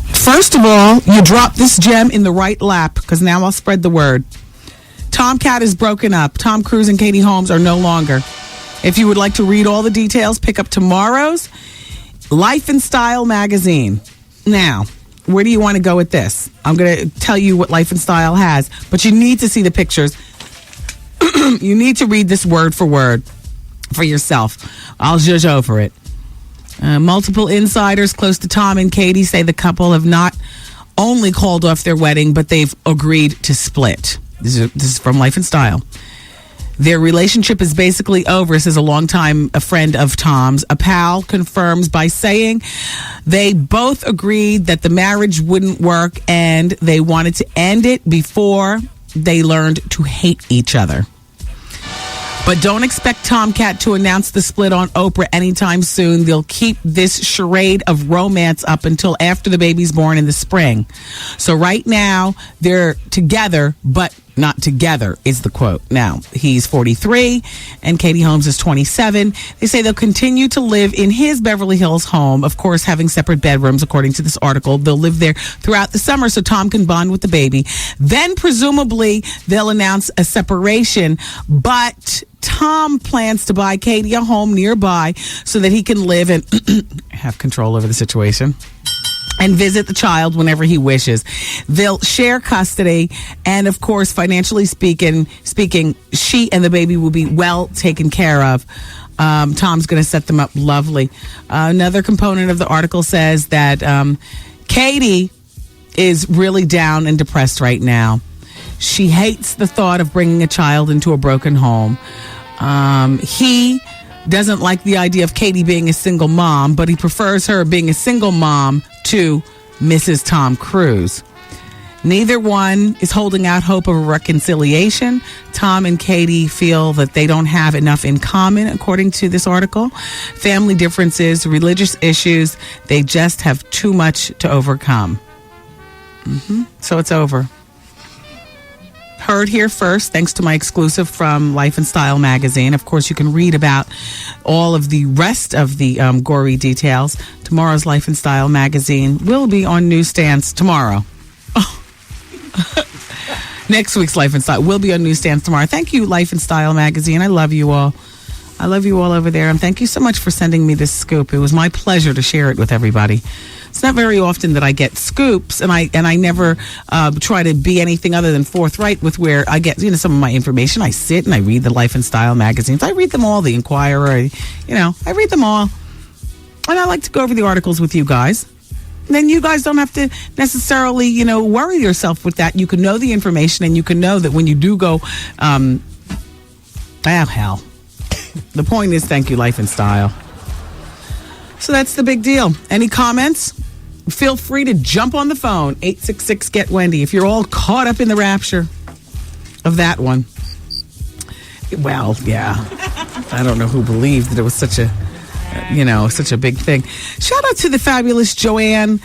First of all, you drop this gem in the right lap because now I'll spread the word. Tomcat is broken up. Tom Cruise and Katie Holmes are no longer. If you would like to read all the details, pick up tomorrow's Life and Style magazine. Now, where do you want to go with this? I'm going to tell you what Life and Style has, but you need to see the pictures. You need to read this word for word for yourself. I'll judge over it. Multiple insiders close to Tom and Katie say the couple have not only called off their wedding, but they've agreed to split. This is from Life and Style. Their relationship is basically over, says a friend of Tom's. A pal confirms by saying they both agreed that the marriage wouldn't work and they wanted to end it before they learned to hate each other. But don't expect Tomcat to announce the split on Oprah anytime soon. They'll keep this charade of romance up until after the baby's born in the spring. So right now, they're together, but not together, is the quote. Now, he's 43 and Katie Holmes is 27. They say they'll continue to live in his Beverly Hills home, of course, having separate bedrooms, according to this article. They'll live there throughout the summer so Tom can bond with the baby. Then, presumably, they'll announce a separation, but Tom plans to buy Katie a home nearby so that he can live and have control over the situation and visit the child whenever he wishes. They'll share custody, and of course, financially speaking, she and the baby will be well taken care of. Tom's going to set them up lovely. Another component of the article says that Katie is really down and depressed right now. She hates the thought of bringing a child into a broken home. He doesn't like the idea of Katie being a single mom, but he prefers her being a single mom to Mrs. Tom Cruise. Neither one is holding out hope of a reconciliation. Tom and Katie feel that they don't have enough in common, according to this article. Family differences, religious issues, they just have too much to overcome. So it's over. Heard here first, thanks to my exclusive from Life and Style magazine. Of course, you can read about all of the rest of the gory details. Tomorrow's Life and Style magazine will be on newsstands tomorrow. Next week's Life and Style will be on newsstands tomorrow. Thank you, Life and Style magazine. I love you all. I love you all over there. And thank you so much for sending me this scoop. It was my pleasure to share it with everybody. It's not very often that I get scoops, and I never try to be anything other than forthright with where I get some of my information. I sit and I read the Life and Style magazines. I read them all, the Inquirer, I read them all. And I like to go over the articles with you guys. And then you guys don't have to necessarily, worry yourself with that. You can know the information, and you can know that when you do go, hell. The point is, thank you, Life and Style. So that's the big deal. Any comments? Feel free to jump on the phone, 866-GET-WENDY, if you're all caught up in the rapture of that one. Well, yeah. I don't know who believed that it was such a big thing. Shout out to the fabulous Joanne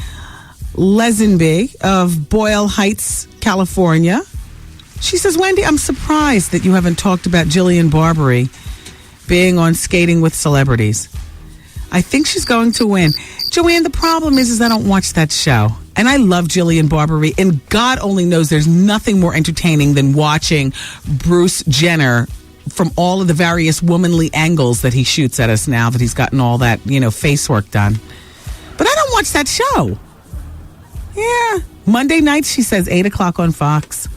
Lesenby of Boyle Heights, California. She says, Wendy, I'm surprised that you haven't talked about Jillian Barberie being on Skating with Celebrities. I think she's going to win. Joanne, the problem is I don't watch that show. And I love Jillian Barberie. And God only knows there's nothing more entertaining than watching Bruce Jenner from all of the various womanly angles that he shoots at us now that he's gotten all that, face work done. But I don't watch that show. Yeah. Monday nights, she says, 8 o'clock on Fox.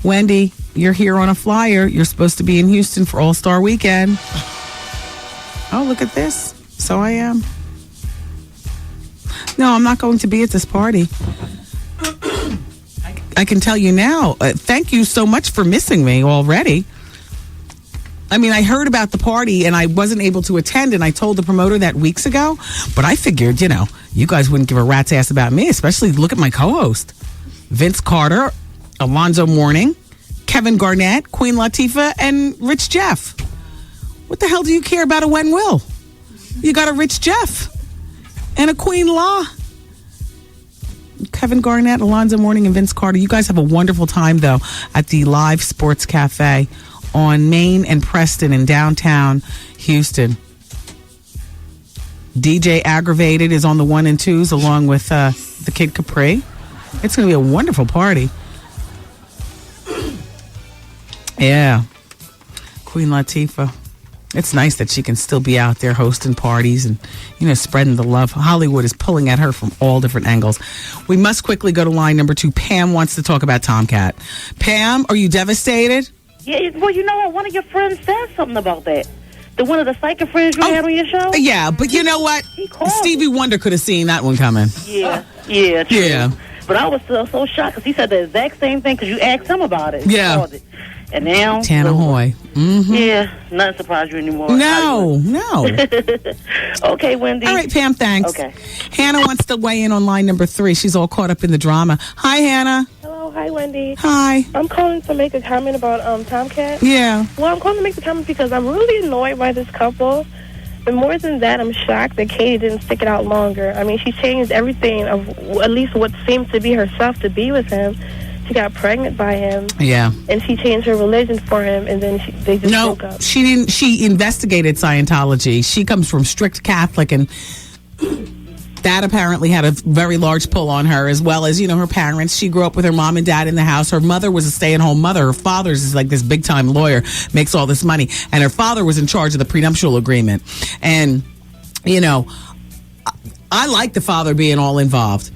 Wendy, you're here on a flyer. You're supposed to be in Houston for All-Star Weekend. Oh, look at this. So I am. No, I'm not going to be at this party. I can tell you now. Thank you so much for missing me already. I mean, I heard about the party and I wasn't able to attend, and I told the promoter that weeks ago. But I figured, you guys wouldn't give a rat's ass about me, especially look at my co-host. Vince Carter, Alonzo Mourning, Kevin Garnett, Queen Latifah, and Rich Jeff. What the hell do you care about a Wen Will? You got a Rich Jeff and a Queen La. Kevin Garnett, Alonzo Mourning, and Vince Carter. You guys have a wonderful time, though, at the Live Sports Cafe on Main and Preston in downtown Houston. DJ Aggravated is on the 1 and 2s along with the Kid Capri. It's going to be a wonderful party. Yeah. Queen Latifah. It's nice that she can still be out there hosting parties and, spreading the love. Hollywood is pulling at her from all different angles. We must quickly go to line number 2. Pam wants to talk about Tomcat. Pam, are you devastated? Yeah, well, you know what? One of your friends said something about that. The one of the psychic friends you had on your show? Yeah, but you know what? Stevie Wonder could have seen that one coming. Yeah, true. Yeah. But I was so shocked because he said the exact same thing because you asked him about it. Yeah. And now... Tanahoy. Mm-hmm. Yeah, nothing surprised you anymore. No. Okay, Wendy. All right, Pam, thanks. Okay. Hannah wants to weigh in on line number 3. She's all caught up in the drama. Hi, Hannah. Hello, hi, Wendy. Hi. I'm calling to make a comment about Tomcat. Yeah. Well, I'm calling to make the comment because I'm really annoyed by this couple. And more than that, I'm shocked that Katie didn't stick it out longer. I mean, she changed everything of at least what seemed to be herself to be with him. She got pregnant by him. Yeah. And she changed her religion for him, and then they just broke up. She didn't. She investigated Scientology. She comes from strict Catholic, and that apparently had a very large pull on her, as well as, her parents. She grew up with her mom and dad in the house. Her mother was a stay-at-home mother. Her father's is like this big-time lawyer, makes all this money. And her father was in charge of the prenuptial agreement. And, I like the father being all involved.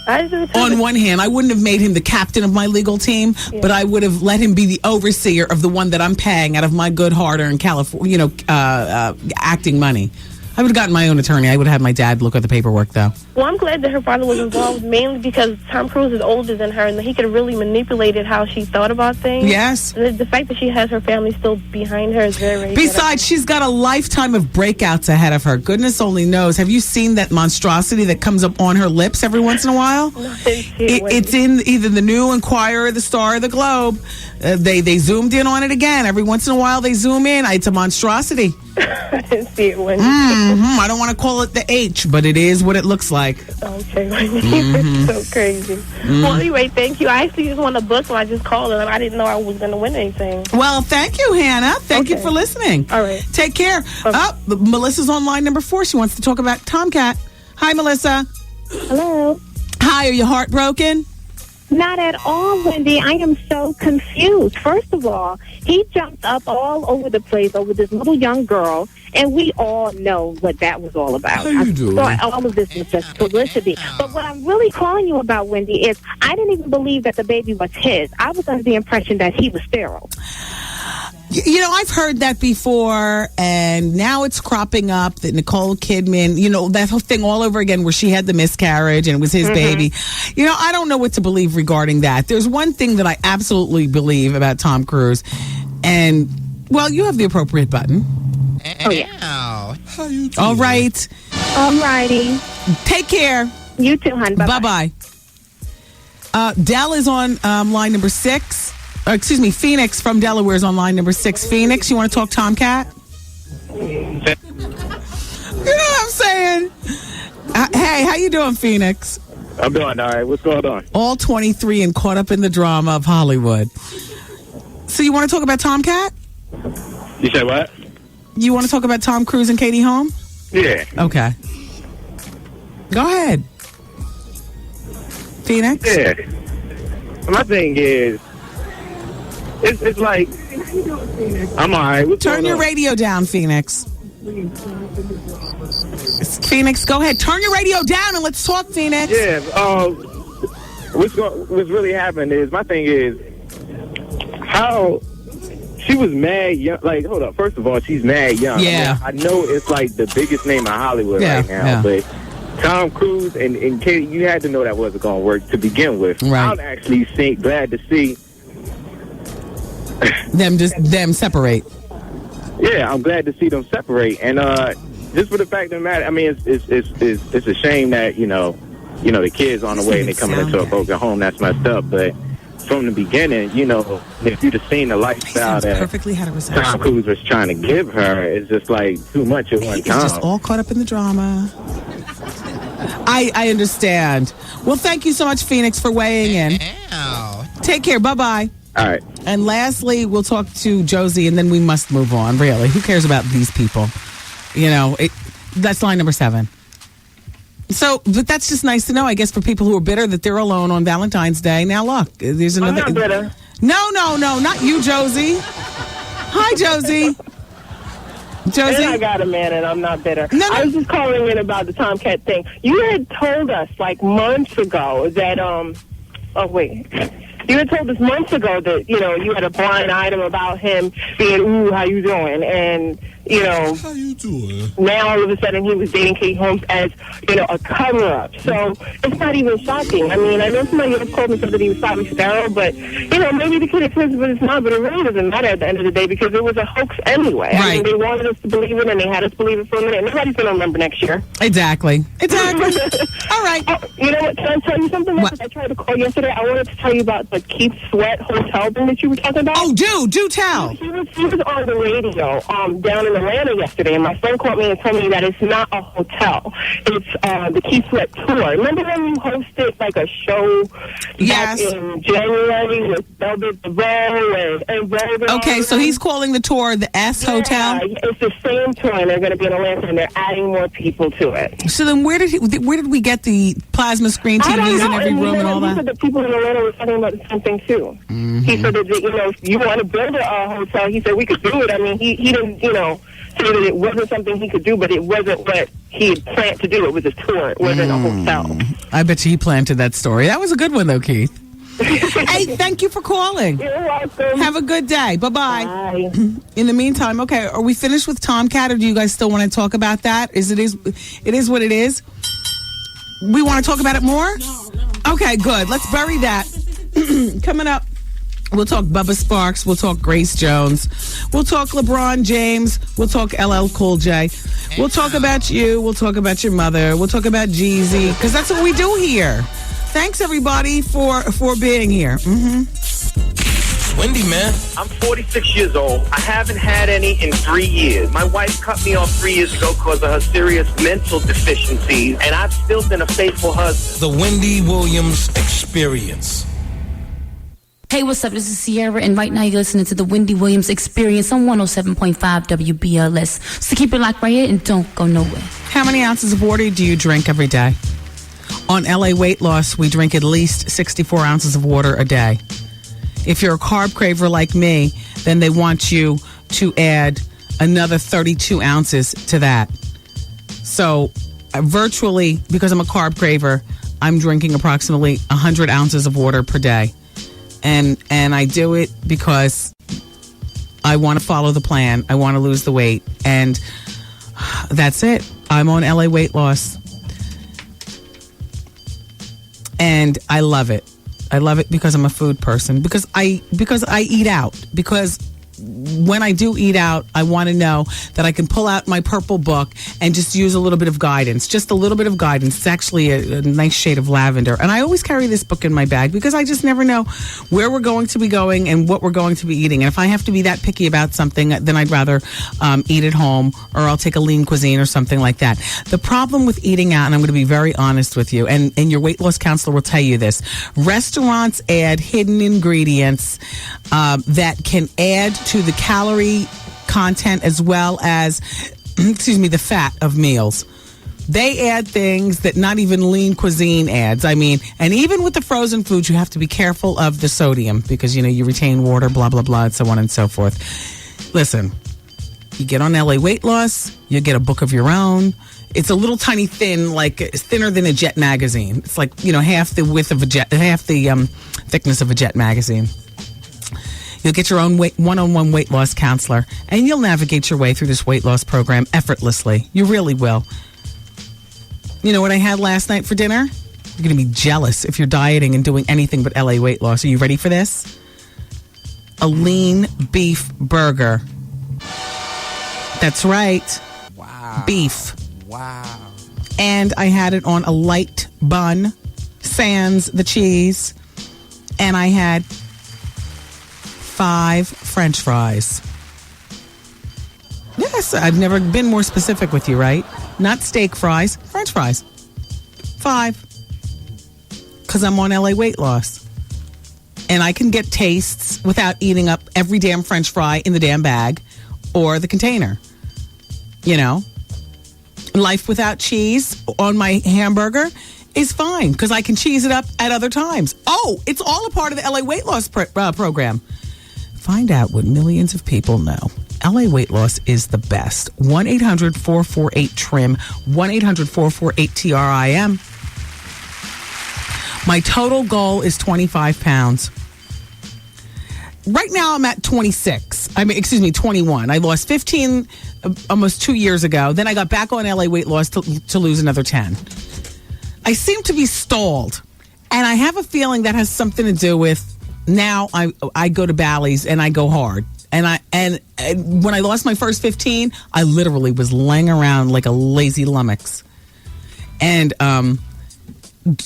On one hand, I wouldn't have made him the captain of my legal team, but I would have let him be the overseer of the one that I'm paying out of my good hard-earned California, acting money. I would have gotten my own attorney. I would have had my dad look at the paperwork, though. Well, I'm glad that her father was involved, mainly because Tom Cruise is older than her, and he could have really manipulated how she thought about things. Yes. And the fact that she has her family still behind her is very, very Besides, she's got a lifetime of breakouts ahead of her. Goodness only knows. Have you seen that monstrosity that comes up on her lips every once in a while? No, I didn't see it, it's in either the New Enquirer or the Star of the Globe. They zoomed in on it again. Every once in a while, they zoom in. It's a monstrosity. I didn't see it, Wendy. I don't want to call it the H, but it is what it looks like. Okay, Wendy. It's so crazy. Well, anyway, thank you. I actually just won a book, so I just called, and I didn't know I was going to win anything. Well, thank you, Hannah. Thank you for listening. All right. Take care. Melissa's on line number 4. She wants to talk about Tomcat. Hi, Melissa. Hello. Hi, are you heartbroken? Not at all, Wendy. I am so confused. First of all, he jumped up all over the place over this little young girl, and we all know what that was all about. How you doing? I thought all of this was just publicity. But what I'm really calling you about, Wendy, is I didn't even believe that the baby was his. I was under the impression that he was sterile. I've heard that before, and now it's cropping up that Nicole Kidman, that whole thing all over again where she had the miscarriage and it was his baby. I don't know what to believe regarding that. There's one thing that I absolutely believe about Tom Cruise, and, well, you have the appropriate button. Oh, yeah. How you doing? All right. All righty. Take care. You too, hon. Bye-bye. Bye-bye. Dell is on line number 6. Phoenix from Delaware is on line number 6. Phoenix, you want to talk Tomcat? You know what I'm saying? Hey, how you doing, Phoenix? I'm doing all right. What's going on? All 23 and caught up in the drama of Hollywood. So you want to talk about Tomcat? You said what? You want to talk about Tom Cruise and Katie Holmes? Yeah. Okay. Go ahead. Phoenix? Yeah. My thing is, it's like, I'm all right. What's Turn going your on? radio down, Phoenix. Phoenix, go ahead. Turn your radio down and let's talk, Phoenix. Yeah. What's really happening is, my thing is, how she was mad young. Like, hold up. First of all, she's mad young. Yeah. I know it's like the biggest name in Hollywood right now, but Tom Cruise and Katie, you had to know that wasn't going to work to begin with. Right. I'm actually glad to see them separate. Yeah, I'm glad to see them separate, and just for the fact of the matter, I mean, it's a shame that the kids on the way and they coming into a broken home. That's messed up, but from the beginning, if you'd have seen the lifestyle that perfectly heterosexual Tom Cruise was trying to give her, it's just like too much at one time. He's just all caught up in the drama. I understand. Well, thank you so much, Phoenix, for weighing in. Take care. Bye-bye. All right. And lastly, we'll talk to Josie, and then we must move on, really. Who cares about these people? That's line number 7. So, but that's just nice to know, I guess, for people who are bitter that they're alone on Valentine's Day. Now, look, there's another. I'm not bitter. No, not you, Josie. Hi, Josie. Josie? And I got a man, and I'm not bitter. No. I was just calling in about the Tomcat thing. You had told us, like, months ago that, You had told us months ago that, you had a blind item about him being, ooh, how you doing? And, how you doing? Now all of a sudden he was dating Kate Holmes as, a cover-up. So it's not even shocking. I mean, I know somebody else called and said that he was slightly sterile, but, maybe the kid is his, but it's not. But it really doesn't matter at the end of the day because it was a hoax anyway. Right. I mean, they wanted us to believe it, and they had us believe it for a minute. Nobody's going to remember next year. Exactly. All right. Oh, you know what? Can I tell you something? What? I tried to call yesterday. I wanted to tell you about the Keith Sweat hotel thing that you were talking about. Oh, do tell. He was on the radio down in Atlanta yesterday, and my friend called me and told me that it's not a hotel. It's the Keith Sweat tour. Remember when you hosted like a show back in January with Velvet DeVoe and Velvet? Okay, so he's calling the tour the S Hotel? It's the same tour, and they're going to be in Atlanta, and they're adding more people to it. So then where did we get the plasma screen TVs in every room and all that? He said that people in Atlanta were talking about the same thing, too. Mm-hmm. He said that, if you want to build a hotel, he said we could do it. I mean, he didn't, say that it wasn't something he could do, but it wasn't what he had planned to do. It was a tour. It wasn't a hotel. I bet you he planted that story. That was a good one, though, Keith. Hey, thank you for calling. You're welcome. Have a good day. Bye-bye. Bye. In the meantime, okay, are we finished with Tomcat, or do you guys still want to talk about that? It is what it is? We want to talk about it more? No. Okay, good. Let's bury that. Coming up, we'll talk Bubba Sparks. We'll talk Grace Jones. We'll talk LeBron James. We'll talk LL Cool J. We'll talk about you. We'll talk about your mother. We'll talk about Jeezy, because that's what we do here. Thanks, everybody, for being here. Wendy, man. I'm 46 years old. I haven't had any in 3 years. My wife cut me off 3 years ago because of her serious mental deficiencies, and I've still been a faithful husband. The Wendy Williams Experience. Hey, what's up? This is Sierra, and right now you're listening to the Wendy Williams Experience on 107.5 WBLS. So keep it locked right here and don't go nowhere. How many ounces of water do you drink every day? On LA Weight Loss, we drink at least 64 ounces of water a day. If you're a carb craver like me, then they want you to add another 32 ounces to that. So virtually, because I'm a carb craver, I'm drinking approximately 100 ounces of water per day. And I do it because I want to follow the plan. I want to lose the weight. And that's it. I'm on LA Weight Loss. And I love it. I love it because I'm a food person. Because I eat out. Because when I do eat out, I want to know that I can pull out my purple book and just use a little bit of guidance. Just a little bit of guidance. It's actually a nice shade of lavender. And I always carry this book in my bag because I just never know where we're going to be going and what we're going to be eating. And if I have to be that picky about something, then I'd rather eat at home, or I'll take a lean cuisine or something like that. The problem with eating out, and I'm going to be very honest with you, and your weight loss counselor will tell you this, restaurants add hidden ingredients that can add to the calorie content as well as, the fat of meals. They add things that not even lean cuisine adds. I mean, and even with the frozen foods, you have to be careful of the sodium because, you retain water, blah, blah, blah, and so on and so forth. Listen, you get on LA Weight Loss, you get a book of your own. It's a little tiny thin, like it's thinner than a Jet magazine. It's like, half the width of a Jet, half the thickness of a Jet magazine. You'll get your own one-on-one weight loss counselor, and you'll navigate your way through this weight loss program effortlessly. You really will. You know what I had last night for dinner? You're going to be jealous if you're dieting and doing anything but LA Weight Loss. Are you ready for this? A lean beef burger. That's right. Wow. Beef. Wow. And I had it on a light bun, sans the cheese, and I had 5 French fries. Yes, I've never been more specific with you, right? Not steak fries, French fries. 5. Because I'm on LA Weight Loss. And I can get tastes without eating up every damn French fry in the damn bag or the container. Life without cheese on my hamburger is fine because I can cheese it up at other times. Oh, it's all a part of the LA weight loss program. Find out what millions of people know. LA Weight Loss is the best. 1-800-448-TRIM. 1-800-448-TRIM. My total goal is 25 pounds. Right now, I'm at 21. I lost 15 almost 2 years ago. Then I got back on LA Weight Loss to lose another 10. I seem to be stalled. And I have a feeling that has something to do with now I go to Bally's and I go hard. And when I lost my first 15, I literally was laying around like a lazy lummox. And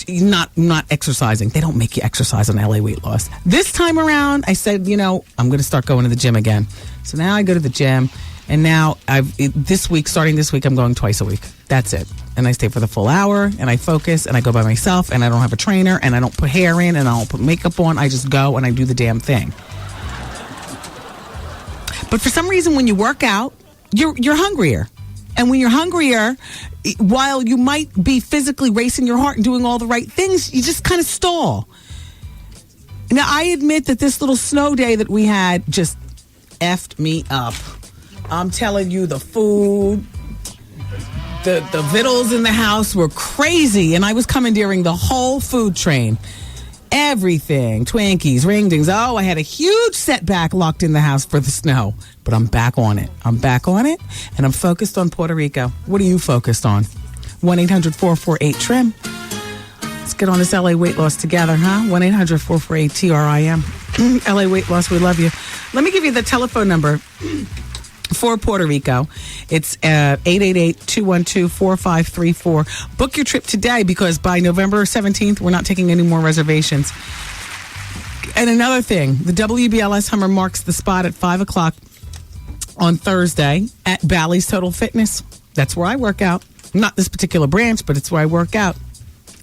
not exercising. They don't make you exercise on LA Weight Loss. This time around, I said, I'm going to start going to the gym again. So now I go to the gym, and now starting this week, I'm going twice a week. That's it. And I stay for the full hour, and I focus, and I go by myself, and I don't have a trainer, and I don't put hair in, and I don't put makeup on. I just go and I do the damn thing. But for some reason, when you work out, you're hungrier. And when you're hungrier, while you might be physically racing your heart and doing all the right things, you just kind of stall. Now, I admit that this little snow day that we had just effed me up. I'm telling you, the food, the vittles in the house were crazy. And I was commandeering the whole food train. Everything. Twinkies, ring dings. Oh, I had a huge setback locked in the house for the snow. But I'm back on it. And I'm focused on Puerto Rico. What are you focused on? 1-800-448-TRIM. Let's get on this LA weight loss together, huh? 1-800-448-TRIM. LA weight loss, we love you. Let me give you the telephone number for Puerto Rico. It's 888-212-4534. Book your trip today because by November 17th, we're not taking any more reservations. And another thing, the WBLS Hummer marks the spot at 5 o'clock on Thursday at Bally's Total Fitness. That's where I work out. Not this particular branch, but it's where I work out.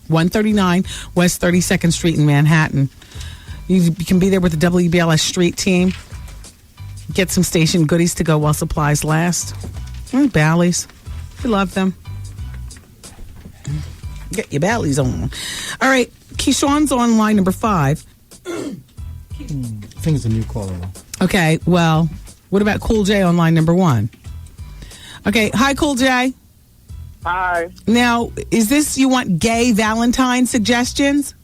139 West 32nd Street in Manhattan. You can be there with the WBLS Street team. Get some station goodies to go while supplies last. Bally's. We love them. Get your Bally's on. All right. Keyshawn's on line number 5. I think it's a new caller. Okay. Well, what about Cool J on line number 1? Okay. Hi, Cool J. Hi. Now, is this you want gay Valentine suggestions?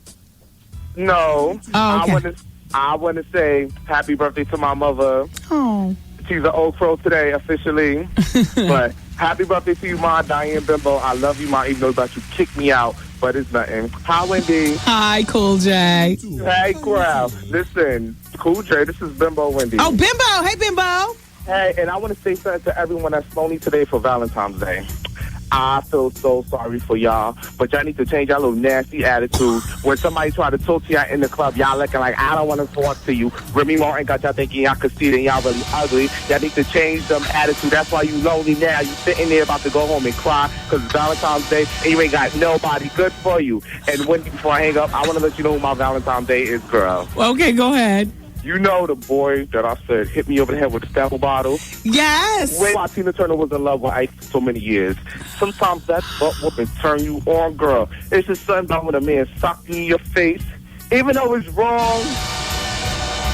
No. Oh, okay. I want to say happy birthday to my mother. Oh. She's an old crow today, officially. But happy birthday to you, Ma, Diane Bimbo. I love you, Ma, even though that you kicked me out. But it's nothing. Hi, Wendy. Hi, Cool J. Hey, crowd. Listen, Cool J, this is Bimbo Wendy. Oh, Bimbo. Hey, Bimbo. Hey, and I want to say something to everyone that's lonely today for Valentine's Day. I feel so sorry for y'all, but y'all need to change y'all little nasty attitude. When somebody try to talk to y'all in the club, y'all looking like, I don't want to talk to you. Remy Martin got y'all thinking y'all could see it and y'all really ugly. Y'all need to change them attitude. That's why you lonely now. You sitting there about to go home and cry because it's Valentine's Day and you ain't got nobody. Good for you. And Wendy, before I hang up, I want to let you know who my Valentine's Day is, girl. Okay, go ahead. You know the boy that I said hit me over the head with the Snapple bottle? Yes. When Tina Turner was in love with Ike for so many years. Sometimes that butt whooping turn you on, girl. It's just something about when a man sock you in your face, even though it's wrong.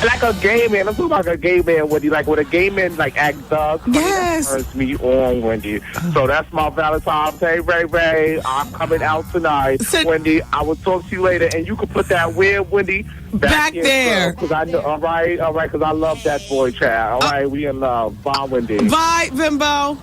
Like a gay man. I'm talking about a gay man, Wendy. Like when a gay man like acts up. Yes. That turns me on, Wendy. So that's my Valentine's Day, Ray. I'm coming out tonight. Wendy, I will talk to you later. And you can put that weird Wendy back there. Because I know, all right, because I love that boy, child. All right, we in love. Bye, Wendy. Bye, Bimbo.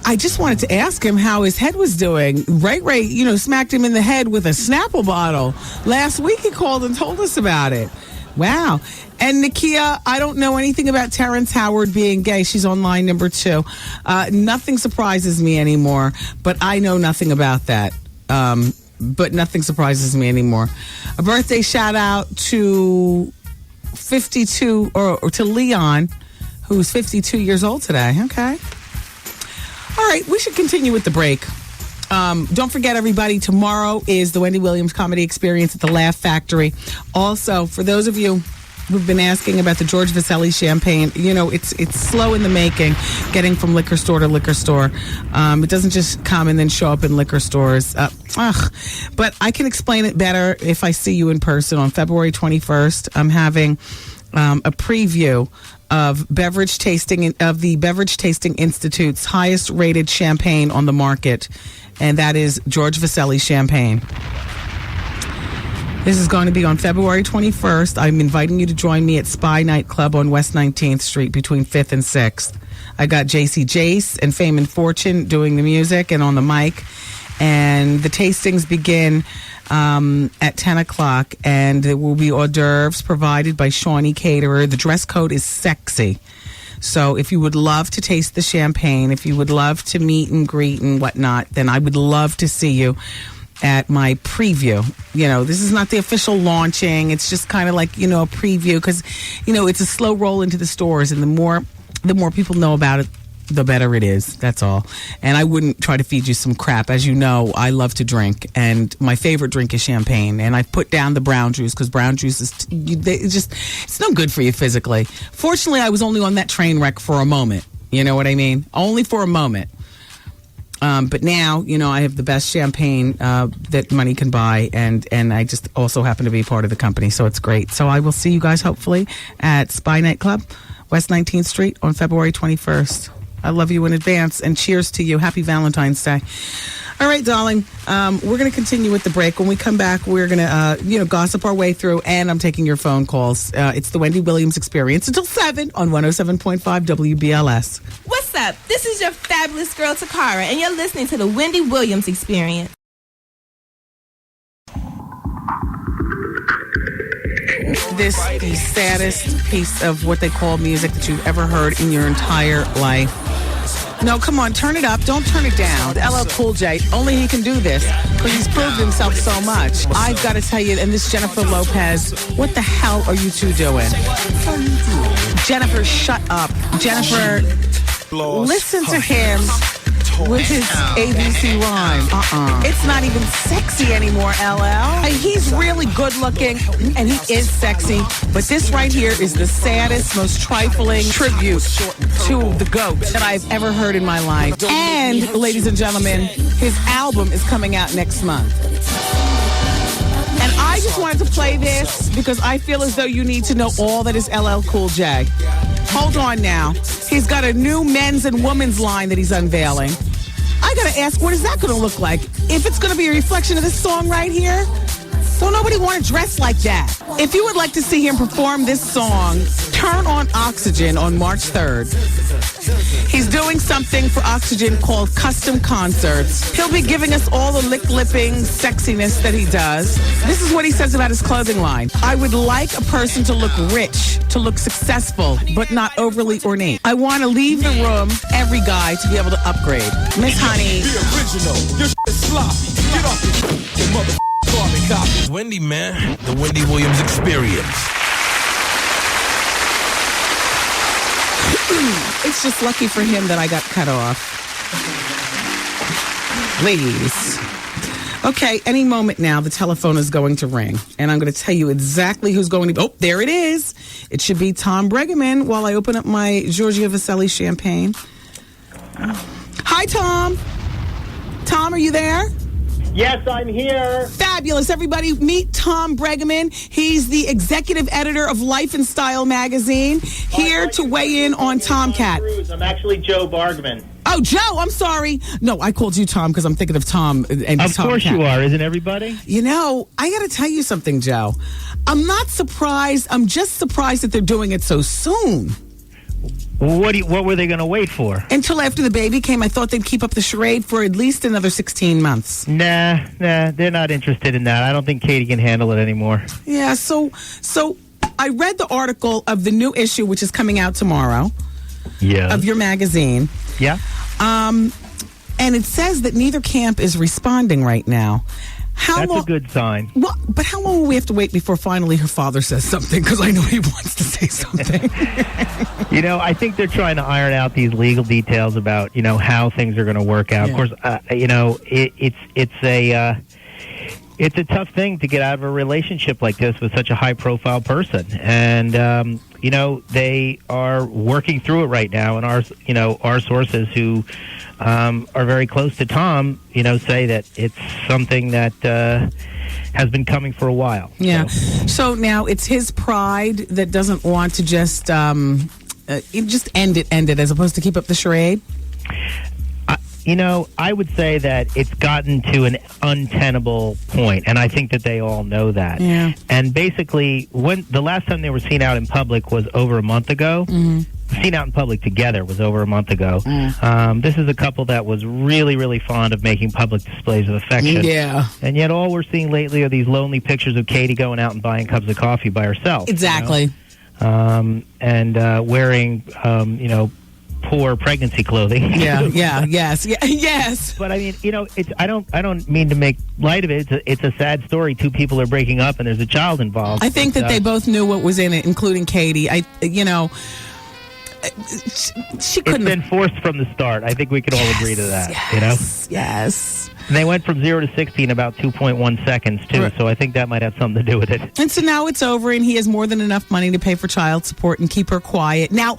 I just wanted to ask him how his head was doing. Ray, smacked him in the head with a Snapple bottle. Last week he called and told us about it. Wow. And Nakia, I don't know anything about Terrence Howard being gay. She's on line number 2. Nothing surprises me anymore, but I know nothing about that. But nothing surprises me anymore. A birthday shout out to 52 or to Leon, who's 52 years old today. Okay. All right, we should continue with the break. Don't forget, everybody, tomorrow is the Wendy Williams Comedy Experience at the Laugh Factory. Also, for those of you who've been asking about the George Vasselli champagne. You know, it's slow in the making, getting from liquor store to liquor store. It doesn't just come and then show up in liquor stores. But I can explain it better if I see you in person on February 21st. I'm having a preview of the Beverage Tasting Institute's highest rated champagne on the market, and that is George Vasselli champagne. This is going to be on February 21st. I'm inviting you to join me at Spy Nightclub on West 19th Street between 5th and 6th. I got JC Jace and Fame and Fortune doing the music and on the mic. And the tastings begin at 10 o'clock, and there will be hors d'oeuvres provided by Shawnee Caterer. The dress code is sexy. So if you would love to taste the champagne, if you would love to meet and greet and whatnot, then I would love to see you at my preview. You know, this is not the official launching. It's just kind of like, you know, a preview because, you know, it's a slow roll into the stores, and the more people know about it, the better it is. That's all. And I wouldn't try to feed you some crap. As you know, I love to drink, and my favorite drink is champagne. And I put down the brown juice because brown juice is it's no good for you physically. Fortunately, I was only on that train wreck for a moment. You know what I mean? Only for a moment. But now, you know, I have the best champagne that money can buy, and I just also happen to be part of the company, so it's great. So I will see you guys hopefully at Spy Nightclub, West 19th Street on February 21st. I love you in advance, and cheers to you. Happy Valentine's Day. All right, darling. We're going to continue with the break. When we come back, we're going to, gossip our way through, and I'm taking your phone calls. It's the Wendy Williams Experience until 7 on 107.5 WBLS. What's up? This is your fabulous girl, Takara, and you're listening to the Wendy Williams Experience. This is the saddest piece of what they call music that you've ever heard in your entire life. No, come on, turn it up. Don't turn it down. LL Cool J, only he can do this because he's proved himself so much. I've got to tell you, and this Jennifer Lopez, what the hell are you two doing? Jennifer, shut up. Jennifer, listen to him with his ABC rhyme. It's not even sexy anymore, LL. He's really good looking, and he is sexy, but this right here is the saddest, most trifling tribute to the GOAT that I've ever heard in my life. And, ladies and gentlemen, his album is coming out next month. And I just wanted to play this because I feel as though you need to know all that is LL Cool J. Hold on now. He's got a new men's and women's line that he's unveiling. I gotta ask, what is that gonna look like? If it's gonna be a reflection of this song right here, don't nobody want to dress like that. If you would like to see him perform this song, turn on Oxygen on March 3rd. He's doing something for Oxygen called Custom Concerts. He'll be giving us all the lipping sexiness that he does. This is what he says about his clothing line. I would like a person to look rich, to look successful, but not overly ornate. I want to leave the room, every guy, to be able to upgrade. Miss Honey. The original. Your is sloppy. Get off your mother carbon copy. Wendy, man. The Wendy Williams Experience. It's just lucky for him that I got cut off. Ladies. Okay, any moment now, the telephone is going to ring. And I'm going to tell you exactly who's going to... Oh, there it is. It should be Tom Bregeman while I open up my Georgia Vasselli champagne. Hi, Tom. Tom, are you there? Yes, I'm here. Fabulous. Everybody, meet Tom Bregeman. He's the executive editor of Life and Style magazine, here to weigh in on Tomcat. I'm actually Joe Bargman. Oh, Joe, I'm sorry. No, I called you Tom because I'm thinking of Tom. And of course you are, isn't everybody? You know, I got to tell you something, Joe. I'm not surprised. I'm just surprised that they're doing it so soon. What were they going to wait for? Until after the baby came. I thought they'd keep up the charade for at least another 16 months. Nah, they're not interested in that. I don't think Katie can handle it anymore. Yeah, so I read the article of the new issue, which is coming out tomorrow, of your magazine. Yeah. And it says that neither camp is responding right now. That's a good sign. Well, but how long will we have to wait before finally her father says something? Because I know he wants to say something. I think they're trying to iron out these legal details about, it's a tough thing to get out of a relationship like this with such a high-profile person. And, they are working through it right now. And our sources who are very close to Tom, say that it's something that has been coming for a while. Yeah. So now it's his pride that doesn't want to just end it, as opposed to keep up the charade? I would say that it's gotten to an untenable point, and I think that they all know that. Yeah. And basically, when the last time they were seen out in public was over a month ago. Mm-hmm. Seen out in public together was over a month ago. This is a couple that was really, really fond of making public displays of affection. Yeah. And yet all we're seeing lately are these lonely pictures of Katie going out and buying cups of coffee by herself. Exactly. And wearing, poor pregnancy clothing. Yes. But I mean, I don't mean to make light of it. It's a sad story. Two people are breaking up, and there's a child involved. I think that they both knew what was in it, including Katie. She couldn't. It's been forced from the start. I think we can all agree to that. Yes. And they went from 0 to 60 in about 2.1 seconds, too. Right. So I think that might have something to do with it. And so now it's over, and he has more than enough money to pay for child support and keep her quiet. Now,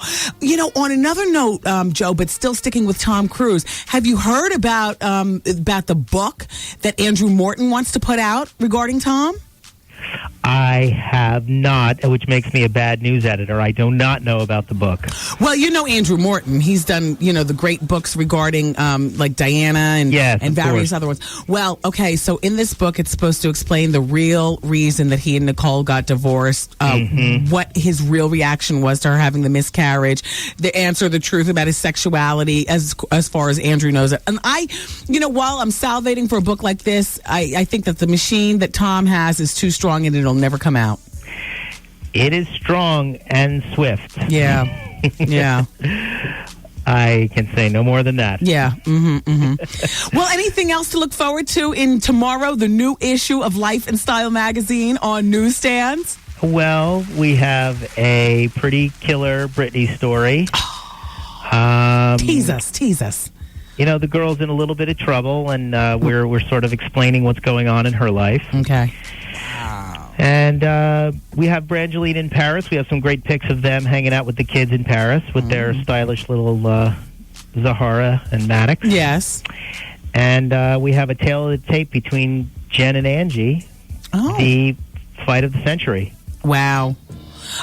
on another note, Joe, but still sticking with Tom Cruise, have you heard about the book that Andrew Morton wants to put out regarding Tom? I have not, which makes me a bad news editor. I do not know about the book. Well, Andrew Morton. He's done, the great books regarding like Diana and various other ones. Well, okay, so in this book, it's supposed to explain the real reason that he and Nicole got divorced, what his real reaction was to her having the miscarriage, the truth about his sexuality as far as Andrew knows it. And while I'm salivating for a book like this, I think that the machine that Tom has is too strong and it'll never come out. It is strong and swift. Yeah. I can say no more than that. Yeah. Well, anything else to look forward to in tomorrow, the new issue of Life and Style magazine on newsstands? Well, we have a pretty killer Britney story. Tease us. The girl's in a little bit of trouble, and we're sort of explaining what's going on in her life. Okay. And we have Brangeline in Paris. We have some great pics of them hanging out with the kids in Paris with their stylish little Zahara and Maddox. Yes. And we have a tale of the tape between Jen and Angie, the fight of the century. Wow.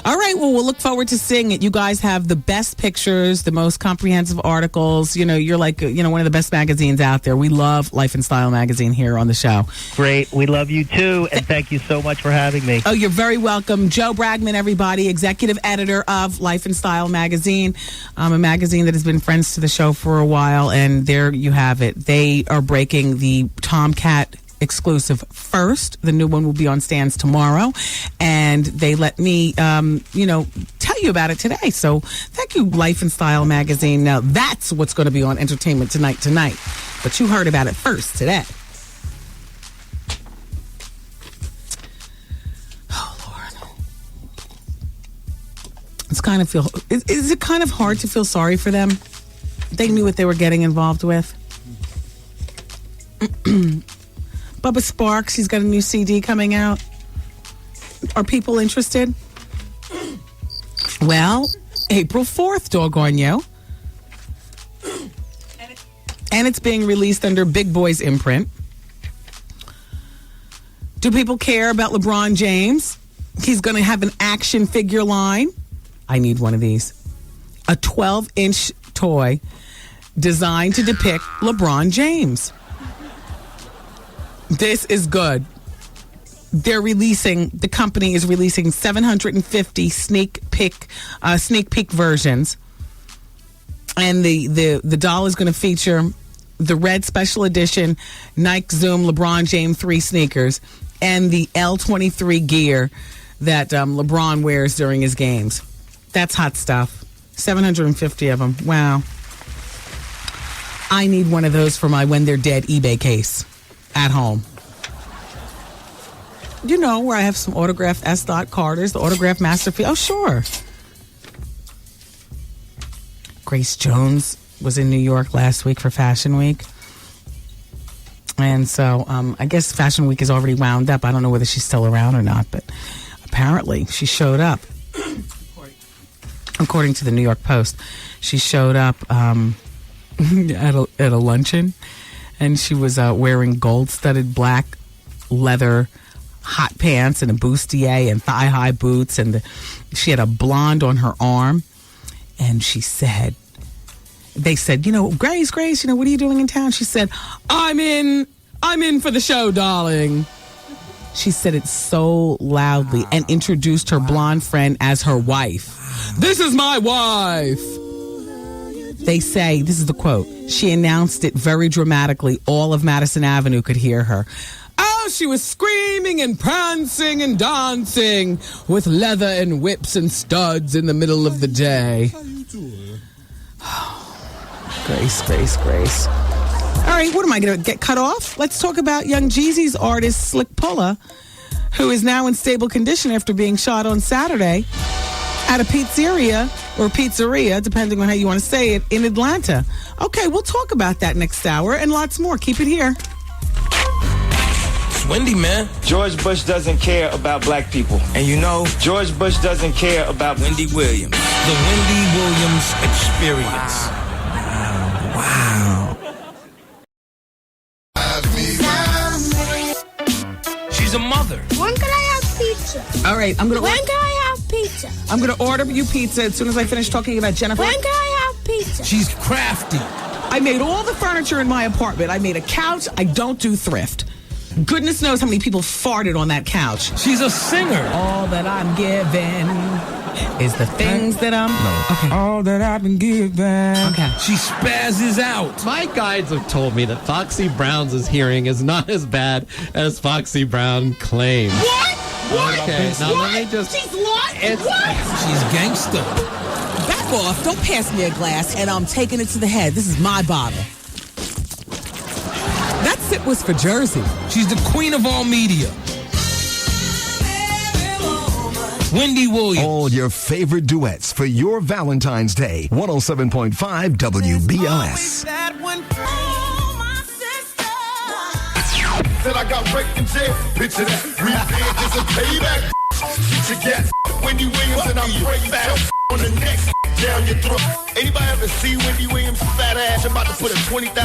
All right, well, we'll look forward to seeing it. You guys have the best pictures, the most comprehensive articles. You're like, one of the best magazines out there. We love Life and Style magazine here on the show. Great. We love you, too, and thank you so much for having me. Oh, you're very welcome. Joe Bragman, everybody, executive editor of Life and Style magazine, a magazine that has been friends to the show for a while, and there you have it. They are breaking the Tomcat exclusive first. The new one will be on stands tomorrow, and they let me tell you about it today. So thank you, Life and Style magazine. Now that's what's going to be on Entertainment Tonight, but you heard about it first today. Oh Lord, is it kind of hard to feel sorry for them? They knew what they were getting involved with. Bubba Sparks, he's got a new CD coming out. Are people interested? Well, April 4th, doggone you. And it's being released under Big Boy's imprint. Do people care about LeBron James? He's going to have an action figure line. I need one of these. A 12-inch toy designed to depict LeBron James. This is good. The company is releasing 750 sneak peek versions. And the doll is going to feature the red special edition Nike Zoom LeBron James 3 sneakers and the L23 gear that LeBron wears during his games. That's hot stuff. 750 of them. Wow. I need one of those for my When They're Dead eBay case at home. Where I have some autographed S. Carters, the autographed Masterpiece. Oh, sure. Grace Jones was in New York last week for Fashion Week. And so I guess Fashion Week is already wound up. I don't know whether she's still around or not, but apparently she showed up. According to the New York Post, she showed up at a luncheon, and she was wearing gold-studded black leather hot pants and a bustier and thigh-high boots, and she had a blonde on her arm. And she said, they said, Grace, what are you doing in town? She said, I'm in for the show, darling. She said it so loudly and introduced her blonde friend as her wife. This is my wife. They say, this is the quote, she announced it very dramatically. All of Madison Avenue could hear her. Oh, she was screaming and prancing and dancing with leather and whips and studs in the middle of the day. Grace. All right, what am I going to get cut off? Let's talk about Young Jeezy's artist Slick Pulla, who is now in stable condition after being shot on Saturday at a pizzeria, depending on how you want to say it, in Atlanta. Okay, we'll talk about that next hour and lots more. Keep it here. It's Wendy, man. George Bush doesn't care about black people. And George Bush doesn't care about Wendy Williams. The Wendy Williams Experience. Wow. She's a mother. When can I have pizza? All right, When can I have pizza? I'm going to order you pizza as soon as I finish talking about Jennifer. When can I have pizza? She's crafty. I made all the furniture in my apartment. I made a couch. I don't do thrift. Goodness knows how many people farted on that couch. She's a singer. All that I'm given is the things that I'm... No. Okay. All that I've been given. Okay. She spazzes out. My guides have told me that Foxy Brown's hearing is not as bad as Foxy Brown claims. What? Okay, now let me just... She's lost? What? She's gangster. Back off. Don't pass me a glass, and I'm taking it to the head. This is my bottle. That sip was for Jersey. She's the queen of all media. Wendy Williams. All your favorite duets for your Valentine's Day. 107.5 WBLS. Said I got raped in jail. Picture that. Revenge is a payback. You get Wendy Williams and I'm break back on the neck down your throat. Anybody ever see Wendy Williams' fat ass? I'm about to put a $20,000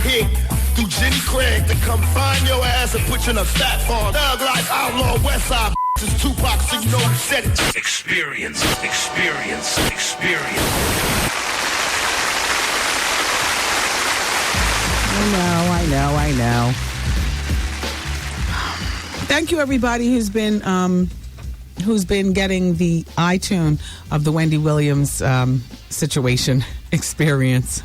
hit through Jenny Craig to come find your ass and put you in a fat farm. Thug life, outlaw, West Side. This is Tupac, so you know who said it. Experience. I know. Thank you, everybody who's been getting the iTunes of the Wendy Williams situation experience.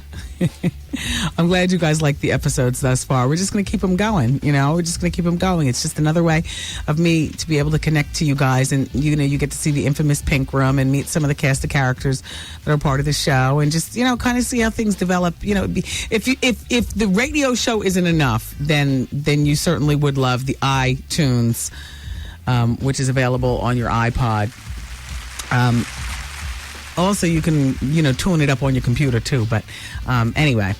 I'm glad you guys like the episodes thus far. We're just going to keep them going. We're just going to keep them going. It's just another way of me to be able to connect to you guys, and you get to see the infamous Pink Room and meet some of the cast of characters that are part of the show, and just kind of see how things develop. If the radio show isn't enough, then you certainly would love the iTunes, which is available on your iPod. Also, you can, tune it up on your computer, too. But anyway,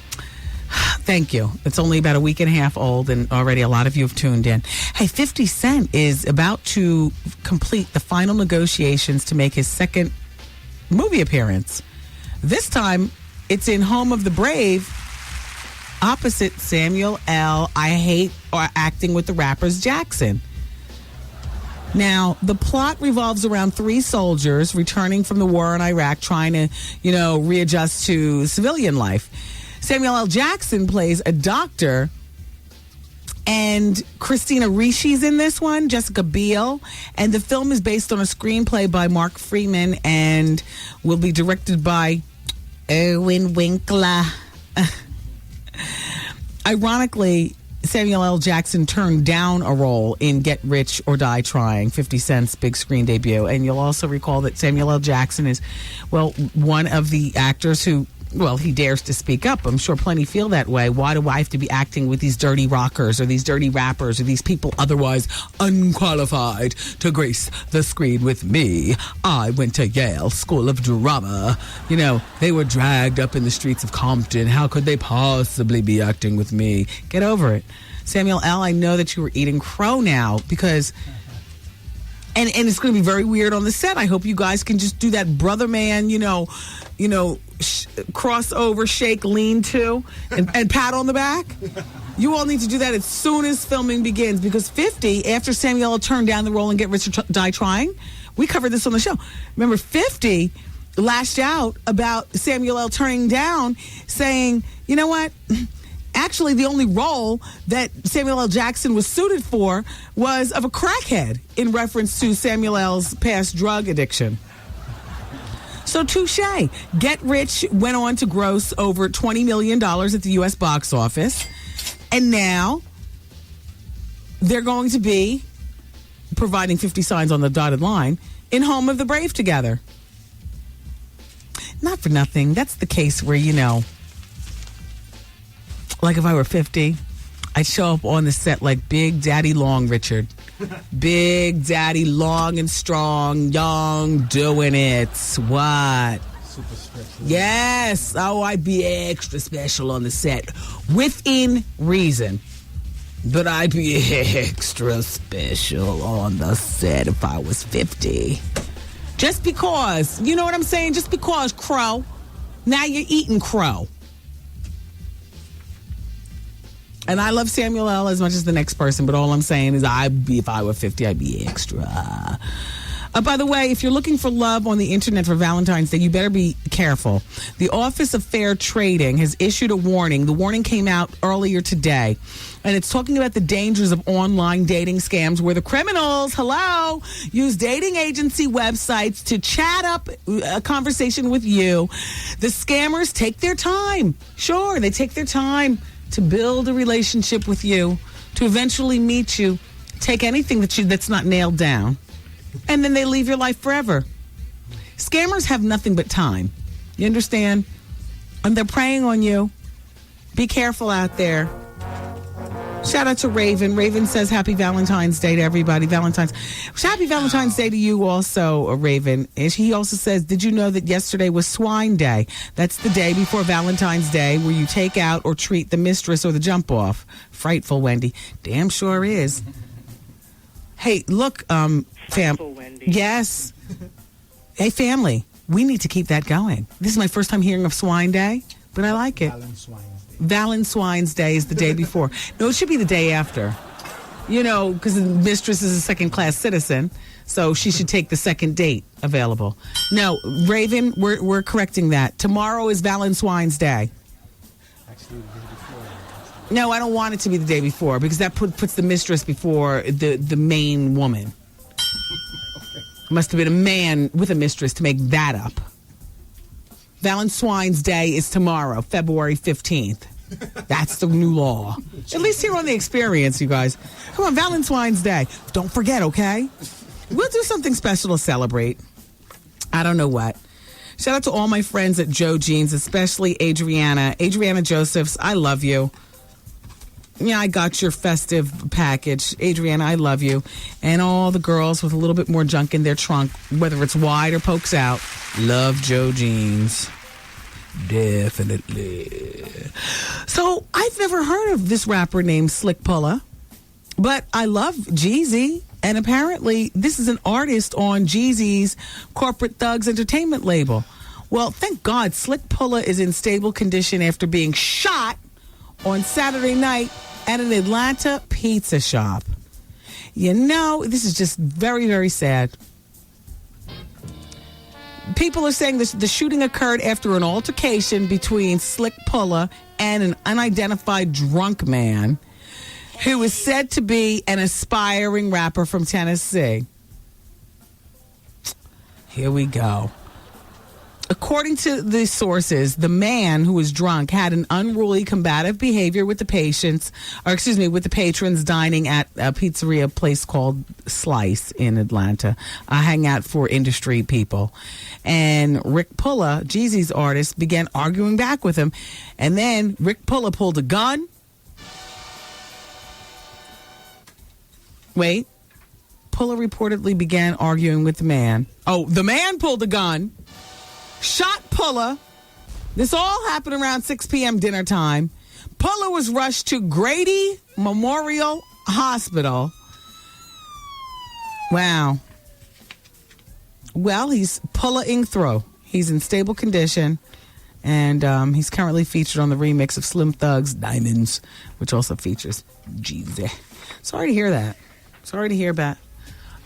thank you. It's only about a week and a half old, and already a lot of you have tuned in. Hey, 50 Cent is about to complete the final negotiations to make his second movie appearance. This time, it's in Home of the Brave, opposite Samuel L. I hate acting with the rappers Jackson. Now, the plot revolves around three soldiers returning from the war in Iraq, trying to, readjust to civilian life. Samuel L. Jackson plays a doctor, and Christina Ricci's in this one, Jessica Biel. And the film is based on a screenplay by Mark Freeman and will be directed by Erwin Winkler. Ironically, Samuel L. Jackson turned down a role in Get Rich or Die Trying, 50 Cent's big screen debut. And you'll also recall that Samuel L. Jackson is, one of the actors who Well, he dares to speak up. I'm sure plenty feel that way. Why do I have to be acting with these dirty rockers or these dirty rappers or these people otherwise unqualified to grace the screen with me? I went to Yale School of Drama. You know, they were dragged up in the streets of Compton. How could they possibly be acting with me? Get over it. Samuel L., I know that you were eating crow now because... And it's going to be very weird on the set. I hope you guys can just do that brother man, crossover, shake, lean to, and pat on the back. You all need to do that as soon as filming begins because 50, after Samuel L. turned down the role and Get Rich or Die Trying, we covered this on the show. Remember, 50 lashed out about Samuel L. turning down, saying, you know what? Actually, the only role that Samuel L. Jackson was suited for was of a crackhead in reference to Samuel L.'s past drug addiction. So touche. Get Rich went on to gross over $20 million at the U.S. box office. And now they're going to be providing 50 signs on the dotted line in Home of the Brave together. Not for nothing. That's the case where, like if I were 50, I'd show up on the set like Big Daddy Long, Richard. Big Daddy Long and strong, young, doing it. What? Super special. Yes. Oh, I'd be extra special on the set. Within reason. But I'd be extra special on the set if I was 50. Just because. You know what I'm saying? Just because, crow. Now you're eating crow. And I love Samuel L. as much as the next person, but all I'm saying is if I were 50, I'd be extra. By the way, if you're looking for love on the internet for Valentine's Day, you better be careful. The Office of Fair Trading has issued a warning. The warning came out earlier today, and it's talking about the dangers of online dating scams where the criminals, use dating agency websites to chat up a conversation with you. The scammers take their time. Sure, they take their time to build a relationship with you, to eventually meet you, take anything that's not nailed down, and then they leave your life forever. Scammers have nothing but time. You understand? And they're preying on you. Be careful out there. Shout out to Raven. Raven says happy Valentine's Day to everybody. Happy Valentine's Day to you also, Raven. And he also says, did you know that yesterday was Swine Day? That's the day before Valentine's Day where you take out or treat the mistress or the jump off. Frightful, Wendy. Damn sure is. Hey, look, Yes. Hey, family. We need to keep that going. This is my first time hearing of Swine Day, but I like it. Valentine's Day is the day before. No, it should be the day after. Because the mistress is a second-class citizen, so she should take the second date available. No, Raven, we're correcting that. Tomorrow is Valentine's Day. Actually, the day before. No, I don't want it to be the day before because that puts the mistress before the main woman. Must have been a man with a mistress to make that up. Valentine's Day is tomorrow, February 15th. That's the new law. At least here on The Experience, you guys. Come on, Valentine's Day. Don't forget, okay? We'll do something special to celebrate. I don't know what. Shout out to all my friends at Joe Jeans, especially Adriana. Adriana Josephs, I love you. Yeah, I got your festive package. Adriana, I love you. And all the girls with a little bit more junk in their trunk, whether it's wide or pokes out, love Joe Jeans. Definitely. So, I've never heard of this rapper named Slick Pulla, but I love Jeezy. And apparently, this is an artist on Jeezy's Corporate Thugs Entertainment label. Well, thank God Slick Pulla is in stable condition after being shot on Saturday night at an Atlanta pizza shop. This is just very, very sad. People are saying the shooting occurred after an altercation between Slick Pulla and an unidentified drunk man who is said to be an aspiring rapper from Tennessee. Here we go. According to the sources, the man who was drunk had an unruly, combative behavior with the with the patrons dining at a pizzeria place called Slice in Atlanta, a hangout for industry people. And Rick Pulla, Jeezy's artist, began arguing back with him. And then Rick Pulla pulled a gun. Wait. Pulla reportedly began arguing with the man. Oh, the man pulled a gun. Shot Pulla. This all happened around 6 p.m. dinner time. Pulla was rushed to Grady Memorial Hospital. Wow. Well, he's Pulla-ing through. He's in stable condition. And he's currently featured on the remix of Slim Thug's Diamonds, which also features Jeezy. Sorry to hear that. Sorry to hear that.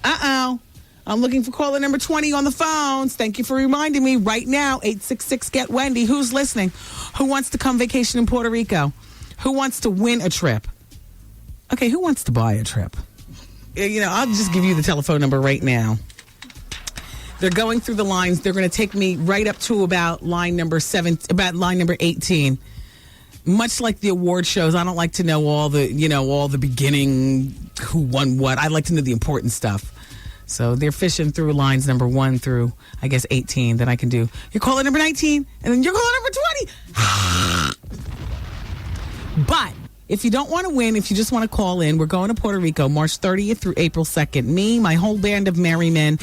Uh-oh. I'm looking for caller number 20 on the phones. Thank you for reminding me right now. 866-GET-WENDY. Who's listening? Who wants to come vacation in Puerto Rico? Who wants to win a trip? Okay, who wants to buy a trip? I'll just give you the telephone number right now. They're going through the lines. They're going to take me right up to about line number 18. Much like the award shows, I don't like to know all the beginning, who won what. I like to know the important stuff. So they're fishing through lines number 1 through, I guess, 18. Then I can do, you're calling number 19, and then you're calling number 20. But if you don't want to win, if you just want to call in, we're going to Puerto Rico March 30th through April 2nd. Me, my whole band of merry men,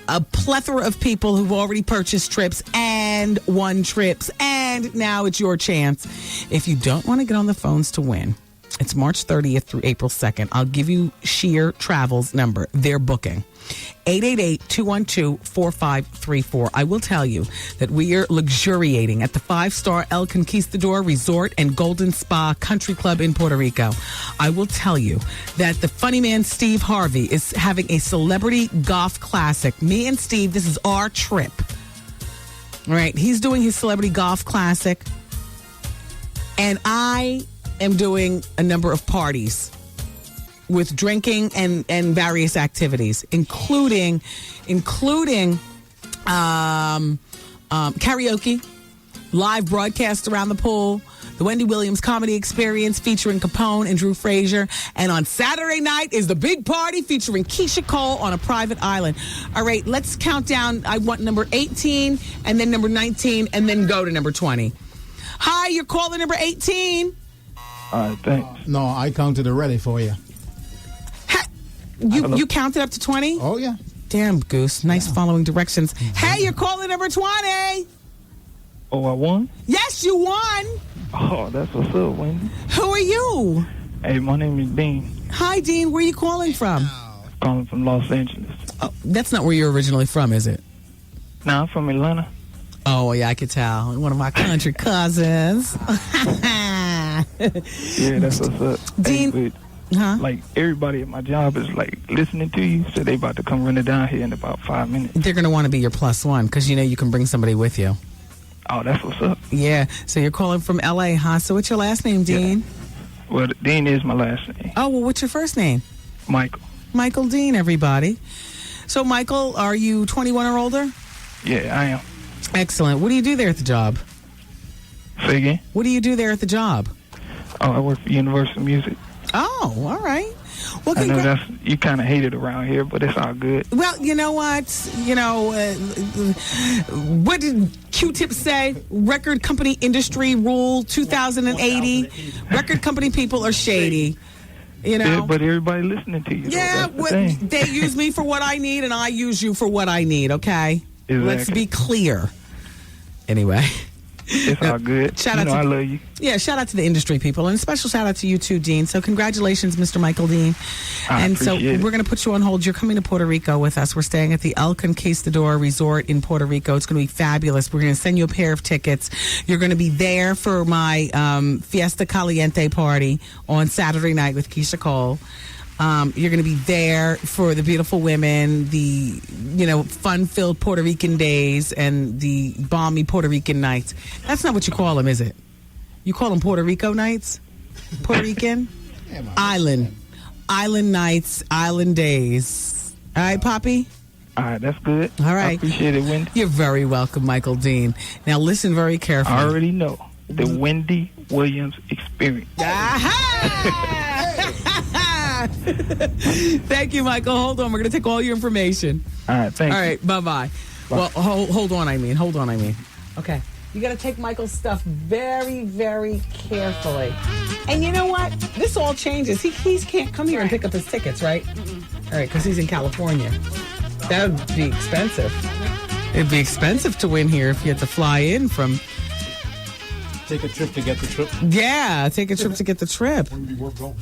a plethora of people who've already purchased trips and won trips, and now it's your chance. If you don't want to get on the phones to win, it's March 30th through April 2nd. I'll give you Sheer Travel's number. They're booking. 888-212-4534. I will tell you that we are luxuriating at the 5-star El Conquistador Resort and Golden Spa Country Club in Puerto Rico. I will tell you that the funny man Steve Harvey is having a celebrity golf classic. Me and Steve, this is our trip. All right, he's doing his celebrity golf classic, and I am doing a number of parties with drinking and various activities, including karaoke, live broadcast around the pool, the Wendy Williams Comedy Experience featuring Capone and Drew Frazier. And on Saturday night is the big party featuring Keisha Cole on a private island. All right, let's count down. I want number 18 and then number 19 and then go to number 20. Hi, you're calling number 18. All right, thanks. No, I counted already for you. You counted up to 20? Oh, yeah. Damn, Goose. Nice following directions. Hey, you're calling number 20. Oh, I won? Yes, you won. Oh, that's what's up, Wendy. Who are you? Hey, my name is Dean. Hi, Dean. Where are you calling from? Calling from Los Angeles. Oh, that's not where you're originally from, is it? No, I'm from Atlanta. Oh, yeah, I could tell. One of my country cousins. Yeah, that's what's up. Dean. Hey, like, everybody at my job is, like, listening to you, so they about to come running down here in about 5 minutes. They're going to want to be your plus one, because you can bring somebody with you. Oh, that's what's up. Yeah, so you're calling from L.A., huh? So what's your last name, Dean? Yeah. Well, Dean is my last name. Oh, well, what's your first name? Michael. Michael Dean, everybody. So, Michael, are you 21 or older? Yeah, I am. Excellent. What do you do there at the job? Say again? What do you do there at the job? Oh, I work for Universal Music. Oh, all right. Well, I know you kind of hate it around here, but it's all good. Well, you know what? What did Q-Tip say? Record company industry rule 2080. Record company people are shady. Yeah, but everybody listening to you. Yeah, they use me for what I need, and I use you for what I need, okay? Exactly. Let's be clear. Anyway. It's all good. Shout out I love you. Yeah, shout out to the industry people, and a special shout out to you too, Dean. So congratulations, Mr. Michael Dean. And so we're going to put you on hold. You're coming to Puerto Rico with us. We're staying at the El Conquistador Resort in Puerto Rico. It's going to be fabulous. We're going to send you a pair of tickets. You're going to be there for my Fiesta Caliente party on Saturday night with Keisha Cole. You're going to be there for the beautiful women, the fun-filled Puerto Rican days, and the balmy Puerto Rican nights. That's not what you call them, is it? You call them Puerto Rico nights? Puerto Rican? Island nights, island days. All right, Poppy? All right, that's good. All right. I appreciate it, Wendy. You're very welcome, Michael Dean. Now listen very carefully. I already know the Wendy Williams experience. Thank you, Michael. Hold on. We're going to take all your information. All right, thank you. All right, bye-bye. Well, hold on, I mean. Okay. You got to take Michael's stuff very, very carefully. And you know what? This all changes. He can't come here and pick up his tickets, right? All right, because he's in California. That would be expensive. It'd be expensive to win here if you had to fly in from... Take a trip to get the trip. Yeah, take a trip to get the trip. Wouldn't be worth going.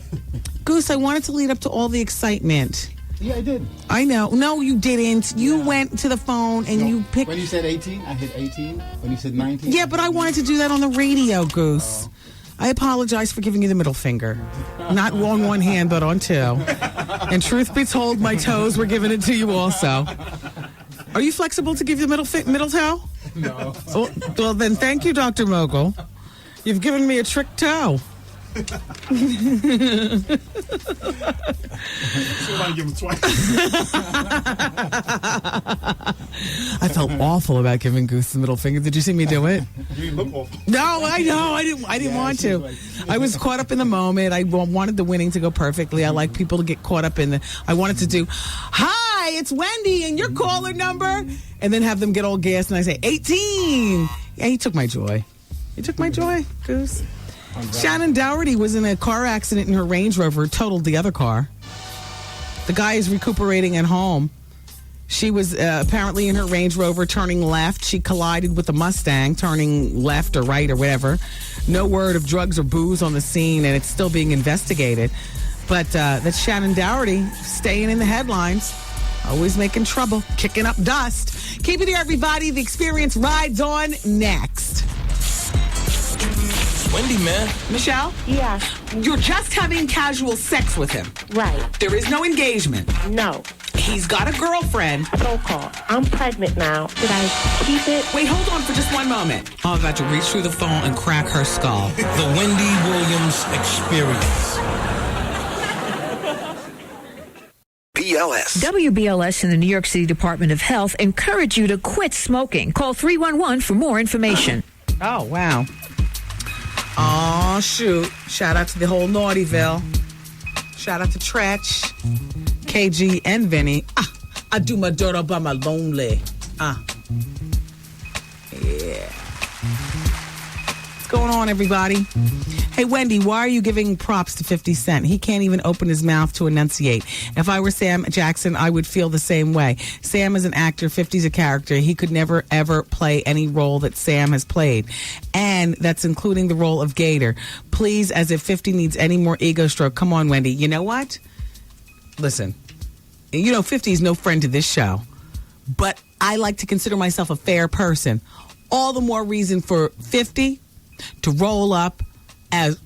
Goose, I wanted to lead up to all the excitement. Yeah, I did. I know. No, you didn't. You went to the phone and you picked... When you said 18, I hit 18. When you said 19... Yeah, but I wanted to do that on the radio, Goose. I apologize for giving you the middle finger. Not on one hand, but on two. And truth be told, my toes were giving it to you also. Are you flexible to give you the middle toe? No. Well, then thank you, Dr. Mogul. You've given me a trick toe. Somebody give him twice. I felt awful about giving Goose the middle finger. Did you see me do it? You look awful. No, I know. I didn't want to. I was caught up in the moment. I wanted the winning to go perfectly. I like people to get caught up in the... I wanted to do, hi, it's Wendy, and your caller number. And then have them get all gassed, and I say, 18. Yeah, he took my joy. He took my joy, Goose. Shannon Dougherty was in a car accident in her Range Rover, totaled the other car. The guy is recuperating at home. She was apparently in her Range Rover turning left. She collided with a Mustang turning left or right or whatever. No word of drugs or booze on the scene, and it's still being investigated. But that's Shannon Dougherty staying in the headlines. Always making trouble, kicking up dust. Keep it here, everybody. The experience rides on next. Wendy, man. Michelle? Yeah. You're just having casual sex with him. Right. There is no engagement. No. He's got a girlfriend. So-called. I'm pregnant now. Should I keep it? Wait, hold on for just one moment. I'm about to reach through the phone and crack her skull. The Wendy Williams Experience. BLS. WBLS and the New York City Department of Health encourage you to quit smoking. Call 311 for more information. Oh, wow. Oh, shoot. Shout out to the whole Naughtyville. Shout out to Tretch, KG, and Vinny. I do my dirt up by my lonely. Yeah. What's going on, everybody? Hey, Wendy, why are you giving props to 50 Cent? He can't even open his mouth to enunciate. If I were Sam Jackson, I would feel the same way. Sam is an actor. 50's a character. He could never, ever play any role that Sam has played. And that's including the role of Gator. Please, as if 50 needs any more ego stroke. Come on, Wendy. You know what? Listen, 50 is no friend to this show. But I like to consider myself a fair person. All the more reason for 50 to roll up as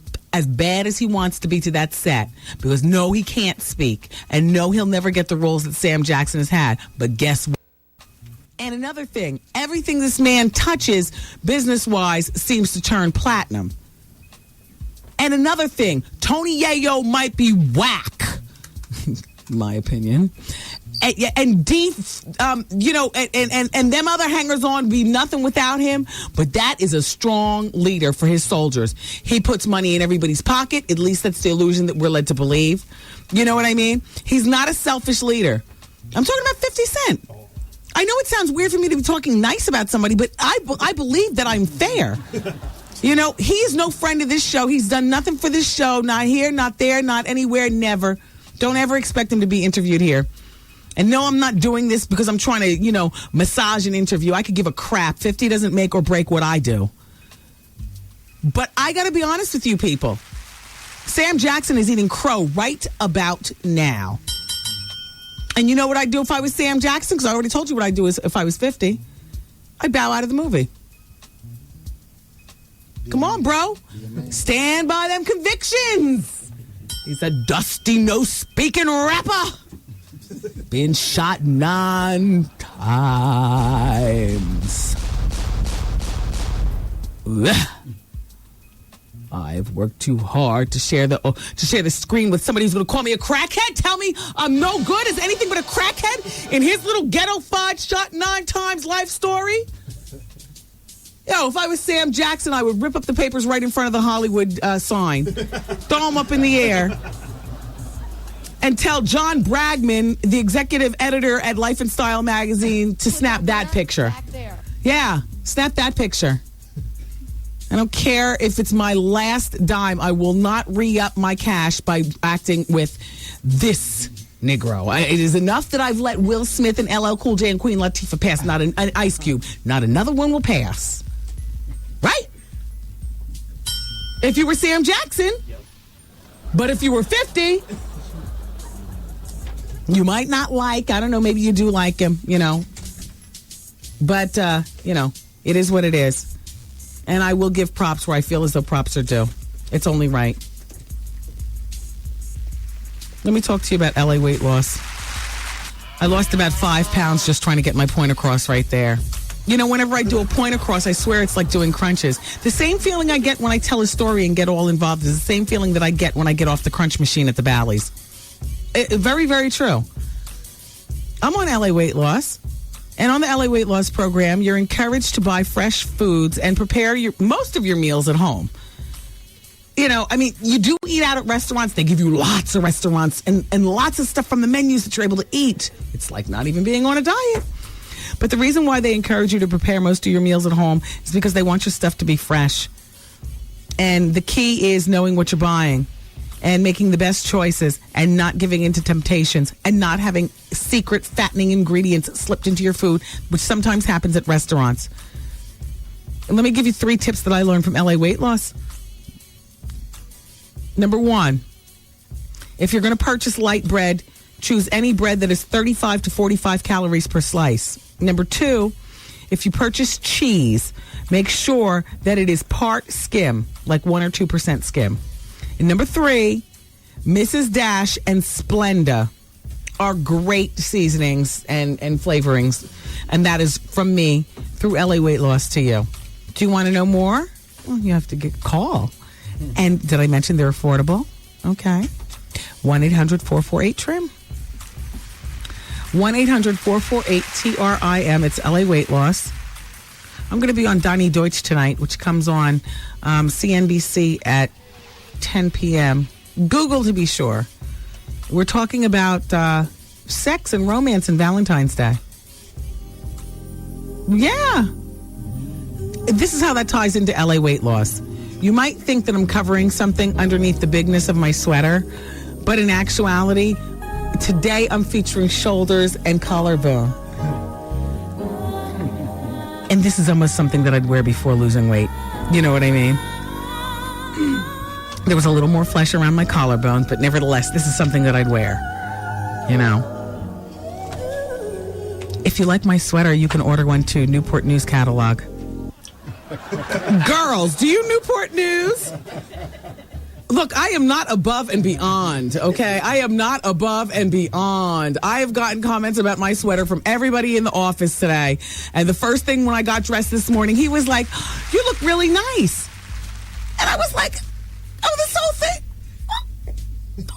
bad as he wants to be to that set, because no, he can't speak, and no, he'll never get the roles that Sam Jackson has had. But guess what? And another thing, everything this man touches business-wise seems to turn platinum. And another thing, Tony Yayo might be whack, my opinion. And D, and them other hangers-on be nothing without him. But that is a strong leader for his soldiers. He puts money in everybody's pocket. At least that's the illusion that we're led to believe. You know what I mean? He's not a selfish leader. I'm talking about 50 Cent. I know it sounds weird for me to be talking nice about somebody, but I believe that I'm fair. He is no friend of this show. He's done nothing for this show. Not here, not there, not anywhere, never. Don't ever expect him to be interviewed here. And no, I'm not doing this because I'm trying to, massage an interview. I could give a crap. 50 doesn't make or break what I do. But I got to be honest with you people. Sam Jackson is eating crow right about now. And you know what I'd do if I was Sam Jackson? Because I already told you what I'd do if I was 50. I'd bow out of the movie. Come on, bro. Stand by them convictions. He's a dusty, no-speaking rapper. Been shot 9 times. I've worked too hard to share the screen with somebody who's going to call me a crackhead. Tell me I'm no good as anything but a crackhead in his little ghetto-fied shot 9 times life story. Yo, if I was Sam Jackson, I would rip up the papers right in front of the Hollywood sign, throw them up in the air, and tell John Bragman, the executive editor at Life and Style magazine, to snap that picture. Yeah, snap that picture. I don't care if it's my last dime. I will not re-up my cash by acting with this Negro. It is enough that I've let Will Smith and LL Cool J and Queen Latifah pass. Not an Ice Cube. Not another one will pass. Right? If you were Sam Jackson. But if you were 50, you might not like. I don't know. Maybe you do like him, you know. But, you know, it is what it is. And I will give props where I feel as though props are due. It's only right. Let me talk to you about LA weight loss. I lost about 5 pounds just trying to get my point across right there. You know, whenever I do a point across, I swear it's like doing crunches. The same feeling I get when I tell a story and get all involved is the same feeling that I get when I get off the crunch machine at the Bally's. Very, very true. I'm on LA weight loss. And on the LA Weight Loss program, you're encouraged to buy fresh foods and prepare most of your meals at home. You know, I mean, you do eat out at restaurants. They give you lots of restaurants and lots of stuff from the menus that you're able to eat. It's like not even being on a diet. But the reason why they encourage you to prepare most of your meals at home is because they want your stuff to be fresh. And the key is knowing what you're buying and making the best choices and not giving into temptations and not having secret fattening ingredients slipped into your food, which sometimes happens at restaurants. And let me give you 3 tips that I learned from LA Weight Loss. Number 1, if you're going to purchase light bread, choose any bread that is 35 to 45 calories per slice. Number 2, if you purchase cheese, make sure that it is part skim, like 1 or 2% skim. And number 3, Mrs. Dash and Splenda are great seasonings and flavorings. And that is from me through LA Weight Loss to you. Do you want to know more? Well, you have to call. And did I mention they're affordable? Okay. 1-800-448-TRIM. 1-800-448-TRIM. It's LA Weight Loss. I'm going to be on Donnie Deutsch tonight, which comes on CNBC at 10 p.m. Google to be sure. We're talking about sex and romance and Valentine's Day. Yeah. This is how that ties into LA Weight Loss. You might think that I'm covering something underneath the bigness of my sweater, but in actuality, today I'm featuring shoulders and collarbone. And this is almost something that I'd wear before losing weight. You know what I mean? There was a little more flesh around my collarbones, but nevertheless, this is something that I'd wear. You know. If you like my sweater, you can order one too. Newport News catalog. Girls, do you Newport News? Look, I am not above and beyond, okay? I am not above and beyond. I have gotten comments about my sweater from everybody in the office today. And the first thing when I got dressed this morning, he was like, "You look really nice." And I was like, "Oh, this whole thing?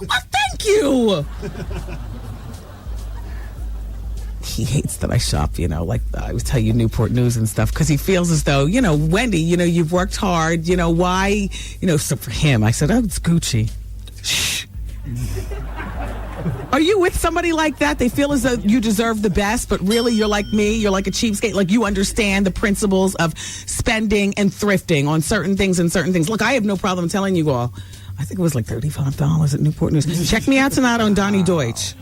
Oh, thank you." He hates that I shop, you know, like I was telling you, Newport News and stuff, because he feels as though, you know, Wendy, you know, you've worked hard, you know, why, you know, so for him, I said, "Oh, it's Gucci." Shh. Are you with somebody like that? They feel as though you deserve the best, but really you're like me, you're like a cheapskate, like you understand the principles of spending and thrifting on certain things and certain things. Look, I have no problem telling you all, I think it was like $35 at Newport News. Check me out tonight on Donnie Deutsch.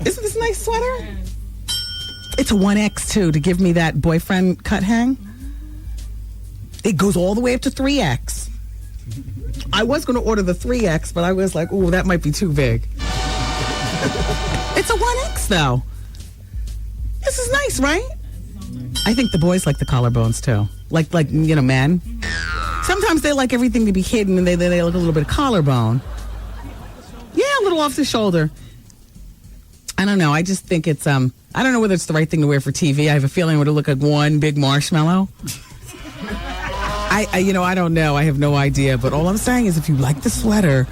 Isn't this a nice sweater? It's a 1X too, to give me that boyfriend cut hang. It goes all the way up to 3X. I was going to order the 3X, but I was like, "Ooh, that might be too big." It's a 1X though. This is nice, right? I think the boys like the collarbones too. Like you know, men. Sometimes they like everything to be hidden, and they like a little bit of collarbone. Yeah, a little off the shoulder. I don't know. I just think it's I don't know whether it's the right thing to wear for TV. I have a feeling it would look like one big marshmallow. I don't know. I have no idea. But all I'm saying is, if you like the sweater,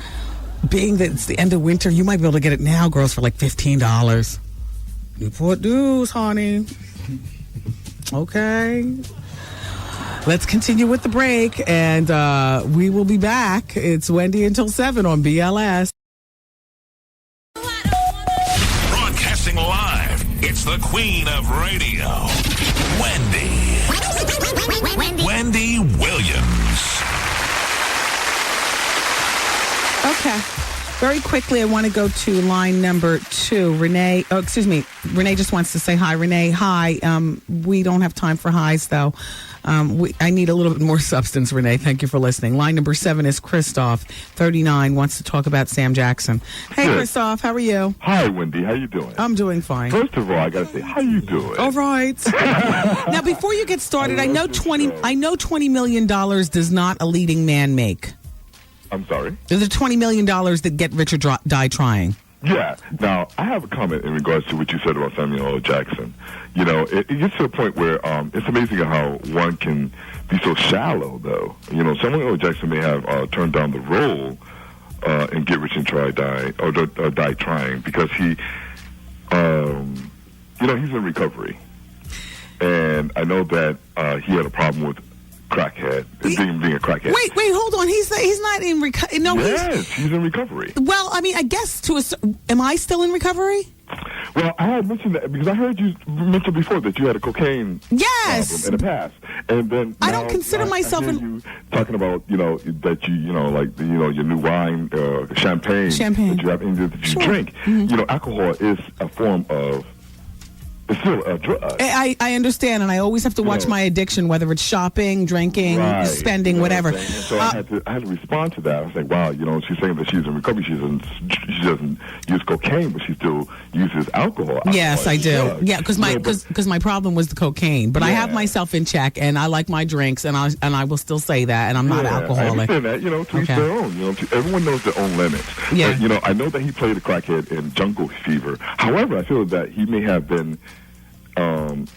being that it's the end of winter, you might be able to get it now, girls, for like $15. Newport News, honey. Okay. Let's continue with the break, and we will be back. It's Wendy until 7 on BLS. Broadcasting live, it's the queen of radio, Wendy Williams. Okay. Very quickly, I want to go to line number 2. Renee, Renee just wants to say hi. Renee, hi. We don't have time for highs, though. I need a little bit more substance, Renee. Thank you for listening. Line number 7 is Christoph, 39, wants to talk about Sam Jackson. Hey, Good. Christoph, how are you? Hi, Wendy. How you doing? I'm doing fine. First of all, I got to say, how you doing? All right. Now, before you get started, I know $20 million does not a leading man make. I'm sorry? There's the $20 million that get rich or die trying. Yeah. Now, I have a comment in regards to what you said about Samuel L. Jackson. You know, it gets to a point where it's amazing how one can be so shallow, though. You know, Samuel L. Jackson may have turned down the role in Get Rich and Die Trying because he, he's in recovery. And I know that he had a problem with crackhead, being a crackhead. Wait, hold on. He's not in recovery. No, yes, he's in recovery. Well, I mean, I guess am I still in recovery? Well, I had mentioned that because I heard you mention before that you had a cocaine problem in the past, and then I don't consider myself you talking about that your new wine, champagne that you have in there that you drink. Mm-hmm. You know, alcohol is a form of. It's still a drug. I understand, and I always have to watch my addiction, whether it's shopping, drinking, spending, whatever. So I had to respond to that. I was like, wow, she's saying that she's in recovery. She doesn't use cocaine, but she still uses alcohol. Yes, I do. Yeah, because my problem was the cocaine. But I have myself in check, and I like my drinks, and I will still say that, and I'm not alcoholic. I understand that. To each their own. Everyone knows their own limits. Yeah. But, I know that he played a crackhead in Jungle Fever. However, I feel that he may have been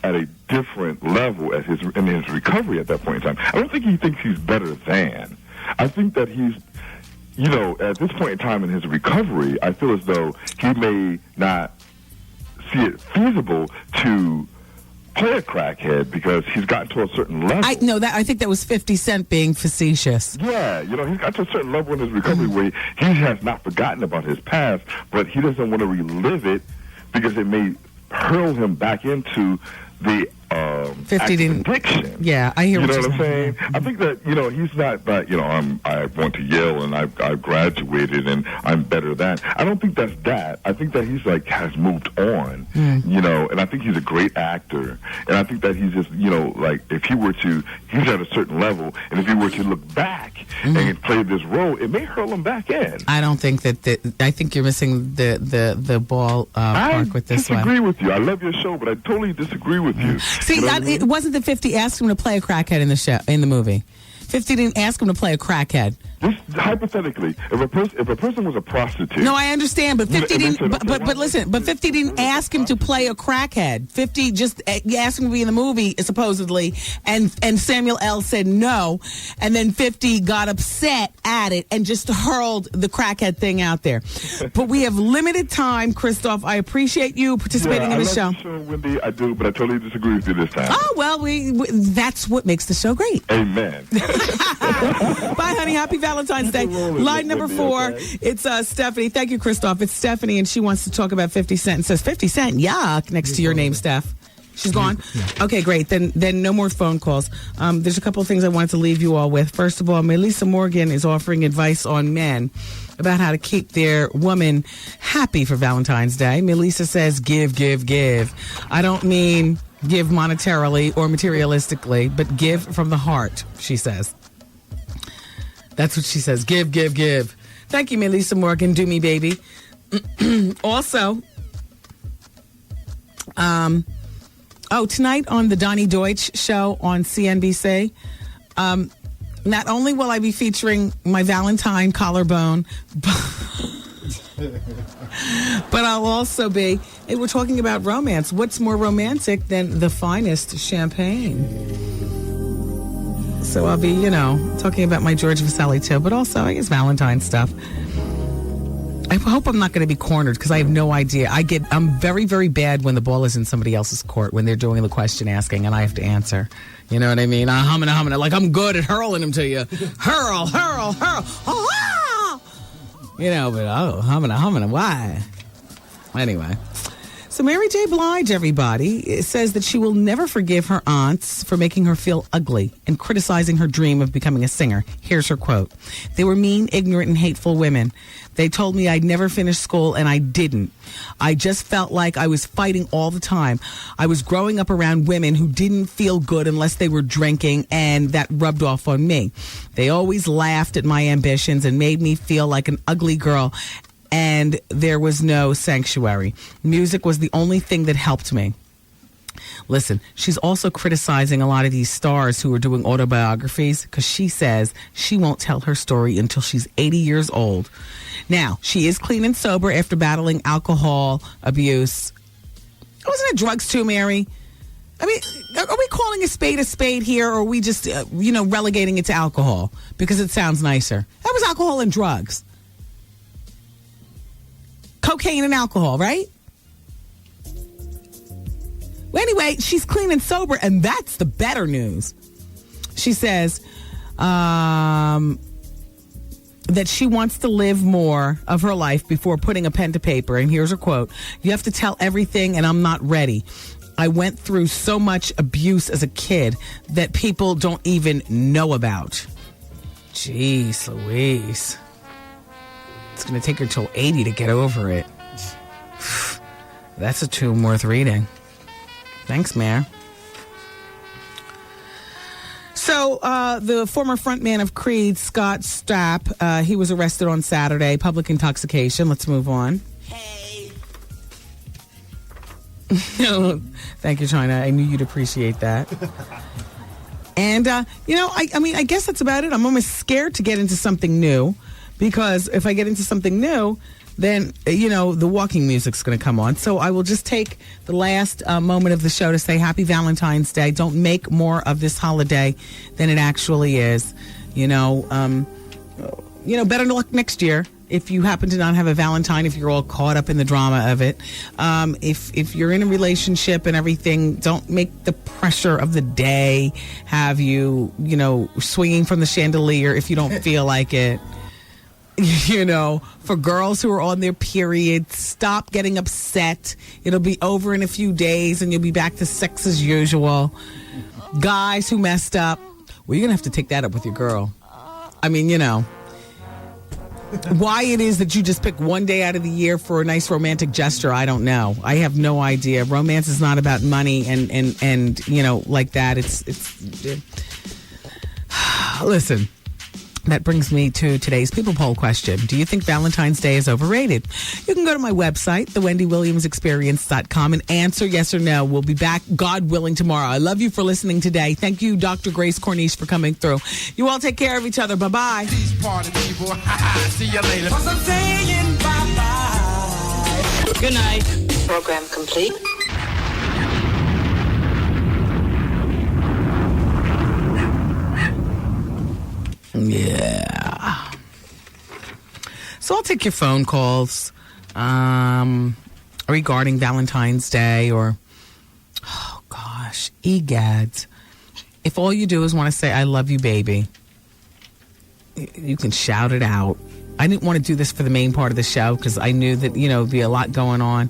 at a different level in his recovery at that point in time. I don't think he thinks he's better than. I think that he's, at this point in time in his recovery, I feel as though he may not see it feasible to play a crackhead because he's gotten to a certain level. I think that was 50 Cent being facetious. Yeah, he's got to a certain level in his recovery where he has not forgotten about his past, but he doesn't want to relive it because it may hurl him back into the addiction. Yeah, I hear what you're saying. saying. I think that he's not that I went to Yale and I graduated and I'm better than. I don't think that's that. I think that he's has moved on. And I think he's a great actor. And I think that he's just if he were to, he's at a certain level, and if he were to look back and play this role, it may hurl him back in. I don't think that. I think you're missing the ball park with this one. I disagree with you. I love your show, but I totally disagree with you. See, it wasn't that 50 asked him to play a crackhead in the movie. 50 didn't ask him to play a crackhead. Just hypothetically, if a person was a prostitute. No, I understand, but 50 didn't. But listen, but 50 didn't ask him to play a crackhead. 50 just asked him to be in the movie, supposedly, and Samuel L. said no, and then 50 got upset at it and just hurled the crackhead thing out there. But we have limited time, Christoph. I appreciate you participating in the show. Sure, Wendy, I do, but I totally disagree with you this time. Oh well, we that's what makes the show great. Amen. Bye, honey. Happy Valentine's Day. Line number 4, it's Stephanie. Thank you, Christoph. It's Stephanie, and she wants to talk about 50 Cent and says, 50 Cent, yuck, next to your name, Steph. She's gone? Yeah. Okay, great. Then no more phone calls. There's a couple of things I wanted to leave you all with. First of all, Melissa Morgan is offering advice on men about how to keep their woman happy for Valentine's Day. Melissa says, give, give, give. I don't mean give monetarily or materialistically, but give from the heart, she says. That's what she says. Give, give, give. Thank you, Melissa Morgan. Do me, baby. Also, tonight on the Donnie Deutsch show on CNBC, not only will I be featuring my Valentine collarbone, but I'll also be, we're talking about romance. What's more romantic than the finest champagne? So I'll be, talking about my George Vasselli too, but also, I guess, Valentine's stuff. I hope I'm not going to be cornered because I have no idea. I'm very, very bad when the ball is in somebody else's court when they're doing the question asking and I have to answer. You know what I mean? Humming. Like, I'm good at hurling them to you. Hurl. Oh, but humming. Why? Anyway. So Mary J. Blige, everybody, says that she will never forgive her aunts for making her feel ugly and criticizing her dream of becoming a singer. Here's her quote. They were mean, ignorant, and hateful women. They told me I'd never finish school, and I didn't. I just felt like I was fighting all the time. I was growing up around women who didn't feel good unless they were drinking, and that rubbed off on me. They always laughed at my ambitions and made me feel like an ugly girl, and there was no sanctuary. Music was the only thing that helped me. Listen, she's also criticizing a lot of these stars who are doing autobiographies because she says she won't tell her story until she's 80 years old. Now, she is clean and sober after battling alcohol abuse. Wasn't it drugs too, Mary? I mean, are we calling a spade here, or are we just, relegating it to alcohol because it sounds nicer? That was alcohol and drugs. Cocaine and alcohol, right? Well, anyway, she's clean and sober, and that's the better news. She says that she wants to live more of her life before putting a pen to paper. And here's her quote. You have to tell everything, and I'm not ready. I went through so much abuse as a kid that people don't even know about. Jeez Louise. It's going to take her till 80 to get over it. That's a tune worth reading. Thanks, Mayor. So, the former frontman of Creed, Scott Stapp, he was arrested on Saturday. Public intoxication. Let's move on. Hey. Thank you, China. I knew you'd appreciate that. And, I guess that's about it. I'm almost scared to get into something new. Because if I get into something new, then, the walking music's going to come on. So I will just take the last moment of the show to say Happy Valentine's Day. Don't make more of this holiday than it actually is. Better luck next year if you happen to not have a Valentine, if you're all caught up in the drama of it. If you're in a relationship and everything, don't make the pressure of the day have you, swinging from the chandelier if you don't feel like it. For girls who are on their period, stop getting upset. It'll be over in a few days and you'll be back to sex as usual. Guys who messed up, well, you're going to have to take that up with your girl. I mean, why it is that you just pick one day out of the year for a nice romantic gesture, I don't know. I have no idea. Romance is not about money and like that. It's listen. That brings me to today's People Poll question. Do you think Valentine's Day is overrated? You can go to my website, thewendywilliamsexperience.com, and answer yes or no. We'll be back, God willing, tomorrow. I love you for listening today. Thank you, Dr. Grace Corniche, for coming through. You all take care of each other. Bye-bye. These party people. See you later. I'm saying bye-bye. Good night. Program complete. Yeah. So I'll take your phone calls regarding Valentine's Day or, oh gosh, egads. If all you do is want to say, I love you, baby, you can shout it out. I didn't want to do this for the main part of the show because I knew that, there'd be a lot going on.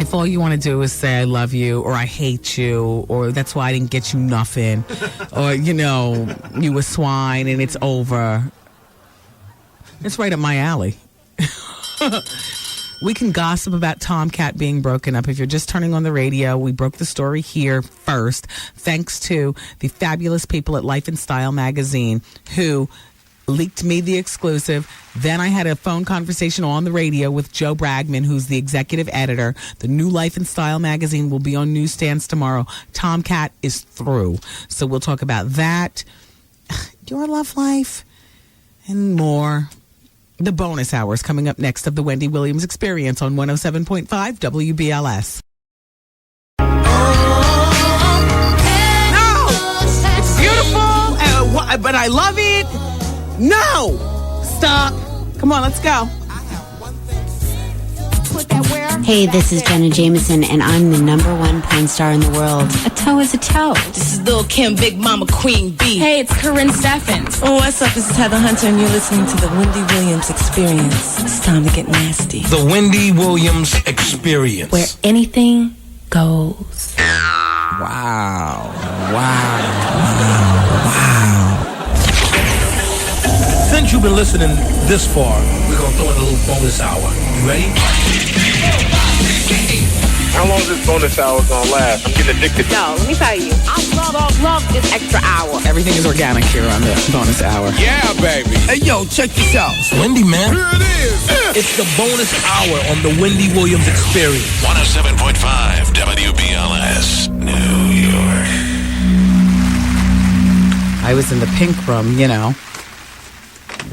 If all you want to do is say, I love you, or I hate you, or that's why I didn't get you nothing, or, you a swine and it's over. It's right up my alley. We can gossip about Tomcat being broken up. If you're just turning on the radio, we broke the story here first, thanks to the fabulous people at Life and Style magazine who leaked me the exclusive. Then I had a phone conversation on the radio with Joe Bragman, who's the executive editor. The new Life and Style magazine will be on newsstands tomorrow. Tomcat is through. So we'll talk about that, your love life, and more. The bonus hours coming up next of the Wendy Williams Experience on 107.5 WBLS. No! It's beautiful! but I love it. No, stop. Come on, let's go. Hey, this is Jenna Jameson, and I'm the #1 porn star in the world. A toe is a toe. This is Lil' Kim, Big Mama, Queen B. Hey, it's Corinne Steffens. Oh, what's up? This is Heather Hunter, and you're listening to the Wendy Williams Experience. It's time to get nasty. The Wendy Williams Experience. Where anything goes. Wow. Since you've been listening this far, we're going to throw in a little bonus hour. You ready? How long is this bonus hour gonna last? I'm getting addicted. No, let me tell you. I love this extra hour. Everything is organic here on the bonus hour. Yeah, baby. Hey, yo, check this out. It's Wendy, man. Here it is. It's the bonus hour on the Wendy Williams Experience. 107.5 WBLS, New York. I was in the pink room, you know.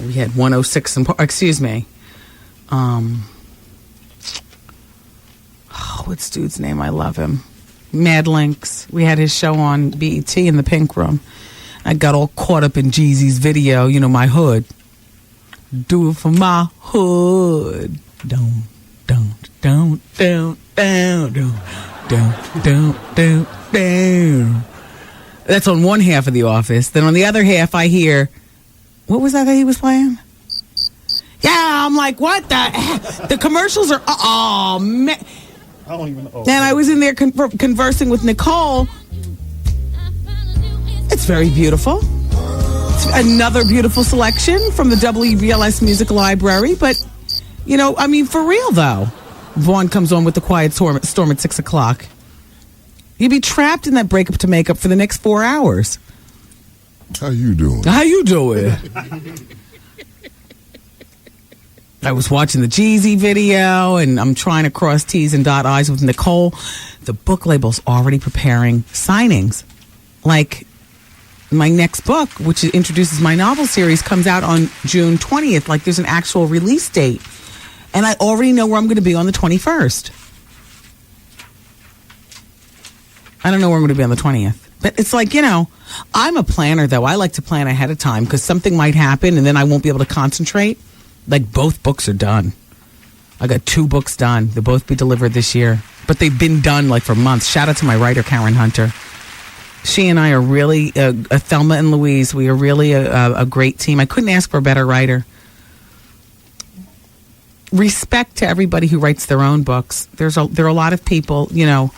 We had 106 and excuse me. What's dude's name? I love him. Mad Links. We had his show on BET in the pink room. I got all caught up in Jeezy's video, you know, my hood. Do it for my hood. Don't. That's on one half of The Office. Then on the other half, I hear, what was that he was playing? Yeah, I'm like, what the heck? The commercials are, oh, man. I don't even know. And I was in there conversing with Nicole. It's very beautiful. It's another beautiful selection from the WBLS Music Library. But, you know, I mean, for real, though. Vaughn comes on with the Quiet Storm at 6 o'clock. You'd be trapped in that breakup to makeup for the next 4 hours. How you doing? How you doing? I was watching the Jeezy video, and I'm trying to cross T's and dot I's with Nicole. The book label's already preparing signings. Like, my next book, which introduces my novel series, comes out on June 20th. Like, there's an actual release date. And I already know where I'm going to be on the 21st. I don't know where I'm going to be on the 20th. But it's like, you know, I'm a planner, though. I like to plan ahead of time because something might happen, and then I won't be able to concentrate. Like, both books are done. I got 2 books done. They'll both be delivered this year. But they've been done, like, for months. Shout out to my writer, Karen Hunter. She and I are really, Thelma and Louise, we are really a great team. I couldn't ask for a better writer. Respect to everybody who writes their own books. There are a lot of people, you know,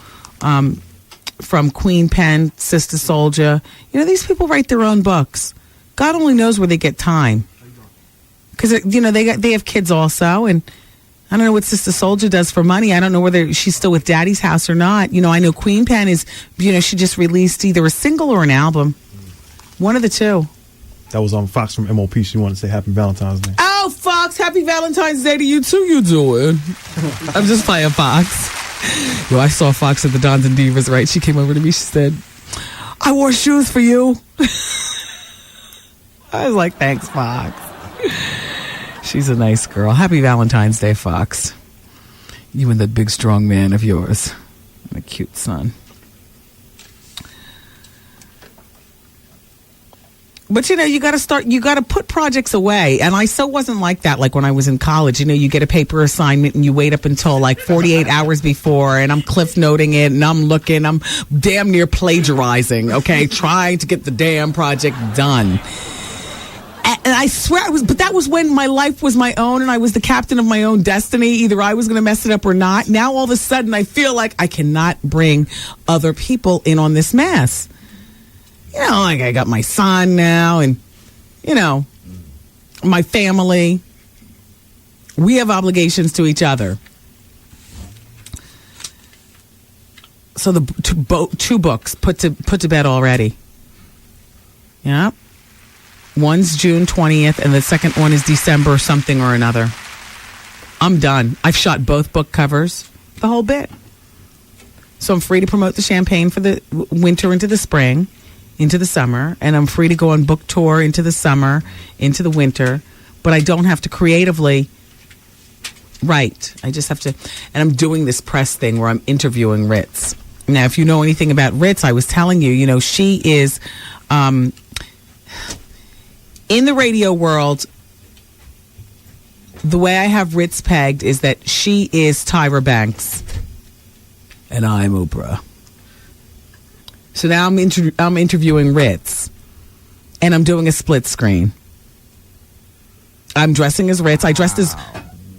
from Queen Pen, Sister Souljah. You know, these people write their own books. God only knows where they get time. Because, you know, they have kids also, and I don't know what Sister Souljah does for money. I don't know whether she's still with Daddy's house or not. You know, I know Queen Pen is, you know, she just released either a single or an album. One of the two. That was on Fox from MOP. She wanted to say Happy Valentine's Day. Oh, Fox, Happy Valentine's Day to you too, you doing? I'm just playing Fox. Yo, I saw Fox at the Dons and Divas, right? She came over to me, she said, I wore shoes for you. I was like, thanks, Fox. She's a nice girl. Happy Valentine's Day, Fox. You and that big, strong man of yours. And a cute son. But, you know, you got to put projects away. And I so wasn't like that, like when I was in college. You know, you get a paper assignment and you wait up until like 48 hours before, and I'm cliff noting it, and I'm damn near plagiarizing, okay, trying to get the damn project done. And I swear, but that was when my life was my own and I was the captain of my own destiny. Either I was going to mess it up or not. Now all of a sudden I feel like I cannot bring other people in on this mess. You know, like I got my son now and, you know, my family. We have obligations to each other. So the two books put to bed already. Yeah. One's June 20th, and the second one is December something or another. I'm done. I've shot both book covers, the whole bit. So I'm free to promote the champagne for the winter into the spring, into the summer, and I'm free to go on book tour into the summer, into the winter, but I don't have to creatively write. I just have to, and I'm doing this press thing where I'm interviewing Ritz. Now, if you know anything about Ritz, I was telling you, you know, she is, In the radio world, the way I have Ritz pegged is that she is Tyra Banks and I'm Oprah. So now I'm interviewing Ritz, and I'm doing a split screen. I'm dressing as Ritz. I dressed as.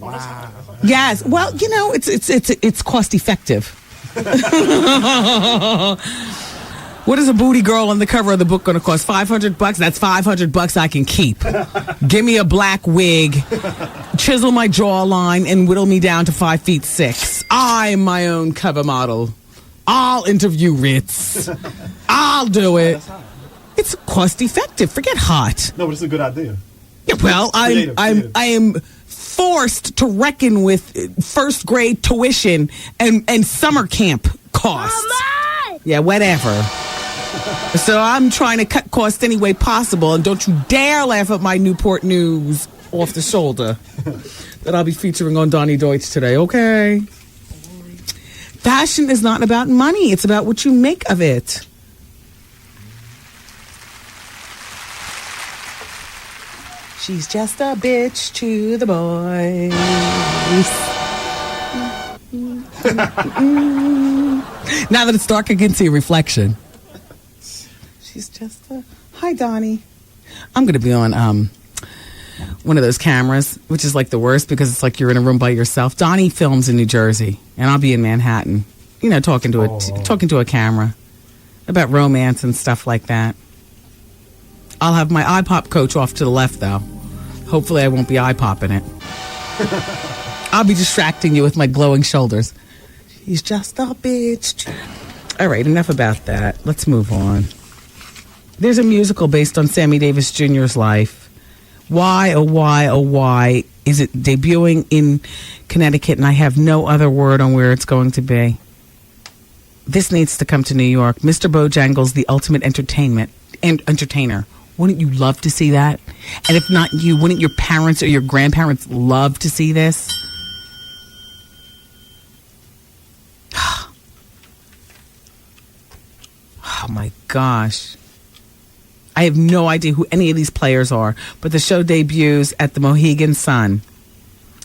Wow. Yes. Well, you know, it's cost effective. What is a booty girl on the cover of the book going to cost? $500? That's $500 I can keep. Give me a black wig, chisel my jawline, and whittle me down to 5'6". I'm my own cover model. I'll interview Ritz. I'll do it. It's cost effective. Forget hot. No, but it's a good idea. Yeah, well, I am forced to reckon with first grade tuition and summer camp costs. Mama! Yeah, whatever. So I'm trying to cut costs any way possible, and don't you dare laugh at my Newport News off the shoulder that I'll be featuring on Donnie Deutsch today, okay? Fashion is not about money. It's about what you make of it. She's just a bitch to the boys. Now that it's dark, I can see a reflection. She's just a... Hi, Donnie. I'm going to be on one of those cameras, which is like the worst because it's like you're in a room by yourself. Donnie films in New Jersey, and I'll be in Manhattan, you know, talking to a camera about romance and stuff like that. I'll have my iPop coach off to the left, though. Hopefully I won't be eye-popping it. I'll be distracting you with my glowing shoulders. She's just a bitch. All right, enough about that. Let's move on. There's a musical based on Sammy Davis Jr.'s life. Why, oh why, oh why is it debuting in Connecticut, and I have no other word on where it's going to be. This needs to come to New York. Mr. Bojangles, the ultimate entertainer. Wouldn't you love to see that? And if not you, wouldn't your parents or your grandparents love to see this? Oh my gosh. I have no idea who any of these players are, but the show debuts at the Mohegan Sun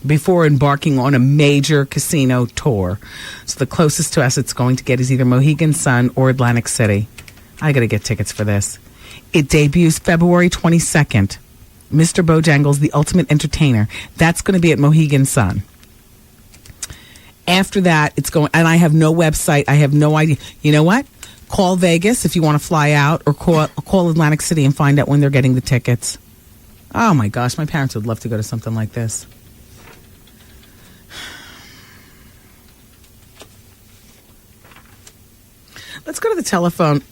before embarking on a major casino tour. So the closest to us it's going to get is either Mohegan Sun or Atlantic City. I got to get tickets for this. It debuts February 22nd. Mr. Bojangles, the ultimate entertainer. That's going to be at Mohegan Sun. After that, it's going, and I have no website. I have no idea. You know what? Call Vegas if you want to fly out, or call Atlantic City and find out when they're getting the tickets. Oh my gosh, my parents would love to go to something like this. Let's go to the telephone.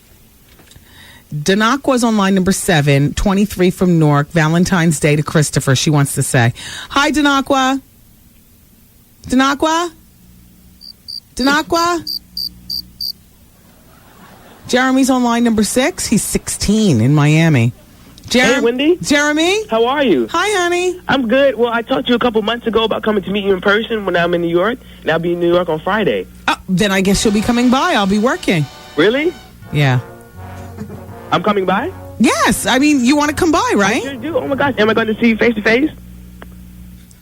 Danakwa's on line number 7, 23 from Newark. Valentine's Day to Christopher, she wants to say. Hi, Danakwa. Danakwa? Danakwa? Jeremy's on line number 6. He's 16 in Miami. Hey, Wendy. Jeremy? How are you? Hi, honey. I'm good. Well, I talked to you a couple months ago about coming to meet you in person when I'm in New York, and I'll be in New York on Friday. Oh, then I guess you'll be coming by. I'll be working. Really? Yeah. I'm coming by? Yes. I mean, you want to come by, right? I sure do. Oh, my gosh. Am I going to see you face to face?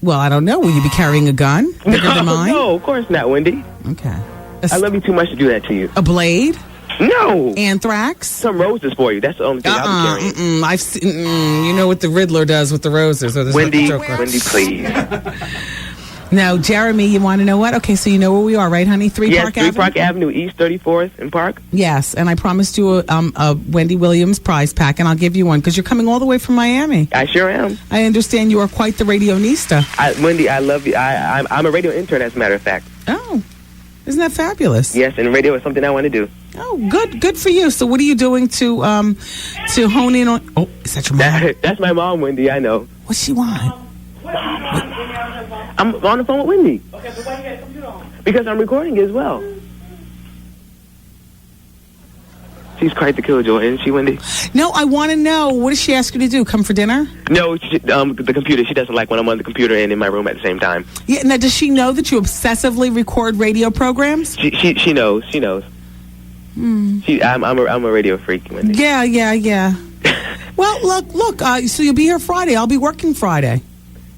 Well, I don't know. Will you be carrying a gun? Bigger than mine? No, of course not, Wendy. Okay. I love you too much to do that to you. A blade? No. Anthrax? Some roses for you. That's the only thing I'll be carrying. I've seen, you know what the Riddler does with the roses. Or the Wendy, Joker. Wendy, please. No, Jeremy, you want to know what? Okay, so you know where we are, right, honey? 3 Park Avenue? 3 Park Avenue, East 34th and Park. Yes, and I promised you a Wendy Williams prize pack, and I'll give you one, because you're coming all the way from Miami. I sure am. I understand you are quite the radionista. Wendy, I love you. I'm a radio intern, as a matter of fact. Oh, isn't that fabulous? Yes, and radio is something I want to do. Oh, good for you. So what are you doing to hone in on... Oh, is that your mom? That's my mom, Wendy, I know. What's she want? I'm on the phone with Wendy. Okay, but why you got the computer on? Because I'm recording as well. She's quite the killjoy, isn't she, Wendy? No, I want to know, what does she ask you to do? Come for dinner? No, the computer. She doesn't like when I'm on the computer and in my room at the same time. Yeah. Now, does she know that you obsessively record radio programs? She knows. She knows. I'm a radio freak, Wendy. Yeah. Well, look. So you'll be here Friday. I'll be working Friday.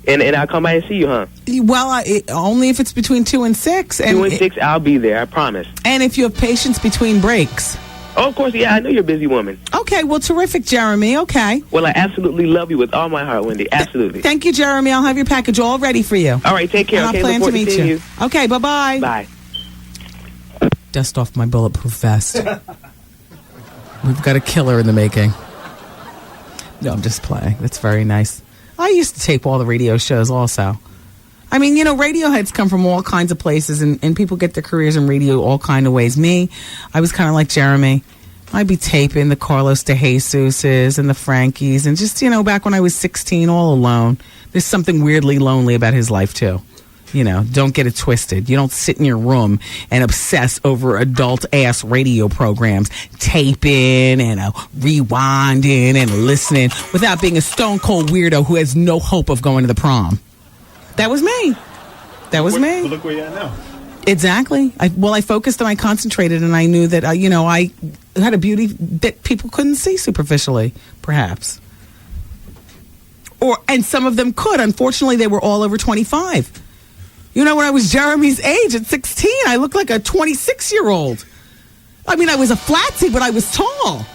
And I'll come by and see you, huh? Well, only if it's between 2 and 6. 2 and 6, I'll be there. I promise. And if you have patience between breaks. Oh, of course. Yeah, I know you're a busy woman. Okay. Well, terrific, Jeremy. Okay. Well, I absolutely love you with all my heart, Wendy. Absolutely. Thank you, Jeremy. I'll have your package all ready for you. All right. Take care. And Okay. I'll plan Look to forward meet seeing you. Okay. Bye-bye. Bye. Dust off my bulletproof vest. We've got a killer in the making. No, I'm just playing. That's very nice. I used to tape all the radio shows also. I mean, radio heads come from all kinds of places, and people get their careers in radio all kind of ways. Me, I was kind of like Jeremy. I'd be taping the Carlos de Jesuses and the Frankies, and just, back when I was 16, all alone. There's something weirdly lonely about his life, too. Don't get it twisted. You don't sit in your room and obsess over adult-ass radio programs, taping and rewinding and listening without being a stone-cold weirdo who has no hope of going to the prom. That was me. Me. Look where you're at now. Exactly. I focused and I concentrated, and I knew that, I had a beauty that people couldn't see superficially, perhaps. And some of them could. Unfortunately, they were all over 25. When I was Jeremy's age at 16, I looked like a 26-year-old. I mean, I was a flatsy, but I was tall.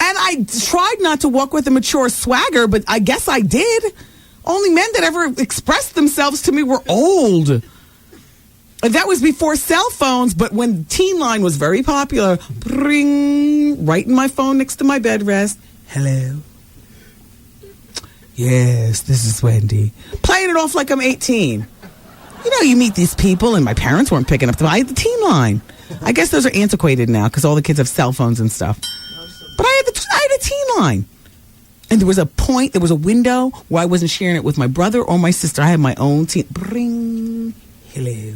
And I tried not to walk with a mature swagger, but I guess I did. Only men that ever expressed themselves to me were old. And that was before cell phones, but when Teen Line was very popular, ring, right in my phone next to my bed rest. Hello. Yes, this is Wendy. Playing it off like I'm 18. You meet these people, and my parents weren't picking up I had the Teen Line. I guess those are antiquated now because all the kids have cell phones and stuff. But I had a Teen Line. And there was a window where I wasn't sharing it with my brother or my sister. I had my own teen. Bring. Hello.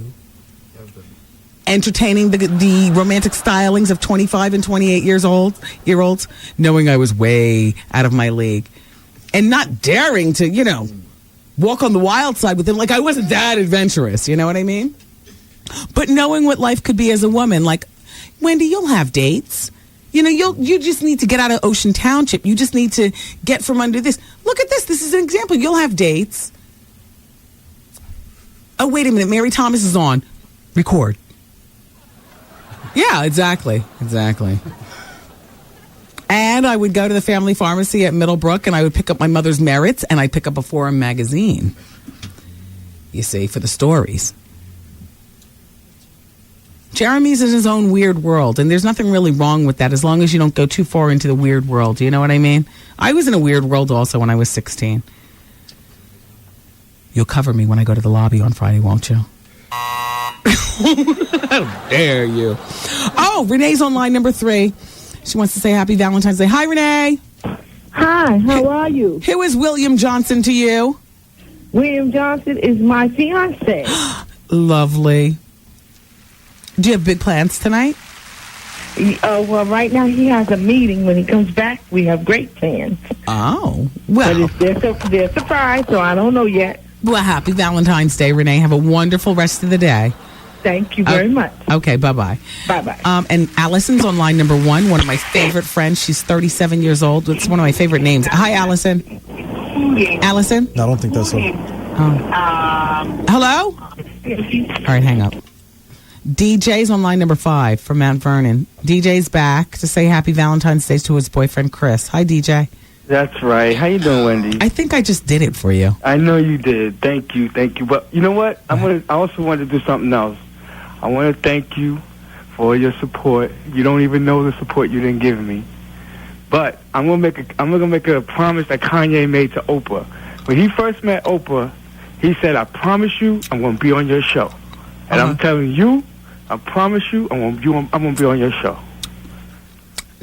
Entertaining the romantic stylings of 25 and 28 year olds, knowing I was way out of my league. And not daring to, walk on the wild side with them. Like, I wasn't that adventurous, you know what I mean? But knowing what life could be as a woman, like, Wendy, you'll have dates. You just need to get out of Ocean Township. You just need to get from under this. Look at this. This is an example. You'll have dates. Oh, wait a minute. Mary Thomas is on. Record. Yeah, exactly. And I would go to the family pharmacy at Middlebrook, and I would pick up my mother's Merits, and I'd pick up a Forum magazine. You see, for the stories. Jeremy's in his own weird world, and there's nothing really wrong with that as long as you don't go too far into the weird world. Do you know what I mean? I was in a weird world also when I was 16. You'll cover me when I go to the lobby on Friday, won't you? How dare you? Oh, Renee's on line number 3. She wants to say happy Valentine's Day. Hi, Renee. Hi, how are you? Who is William Johnson to you? William Johnson is my fiance. Lovely. Do you have big plans tonight? Well, right now he has a meeting. When he comes back, we have great plans. Oh, well. But they're surprise, so I don't know yet. Well, happy Valentine's Day, Renee. Have a wonderful rest of the day. Thank you very much. Okay, bye-bye. Bye-bye. And Allison's on line number 1, one of my favorite friends. She's 37 years old. It's one of my favorite names. Hi, Allison. Allison? No, I don't think that's so. Hello? All right, hang up. DJ's on line number 5 from Mount Vernon. DJ's back to say happy Valentine's Day to his boyfriend, Chris. Hi, DJ. That's right. How you doing, Wendy? I think I just did it for you. I know you did. Thank you. But you know what? I also wanted to do something else. I want to thank you for your support. You don't even know the support you didn't give me. But I'm gonna make a promise that Kanye made to Oprah. When he first met Oprah, he said, "I promise you, I'm gonna be on your show." And I'm telling you, I promise you, I'm gonna be on your show.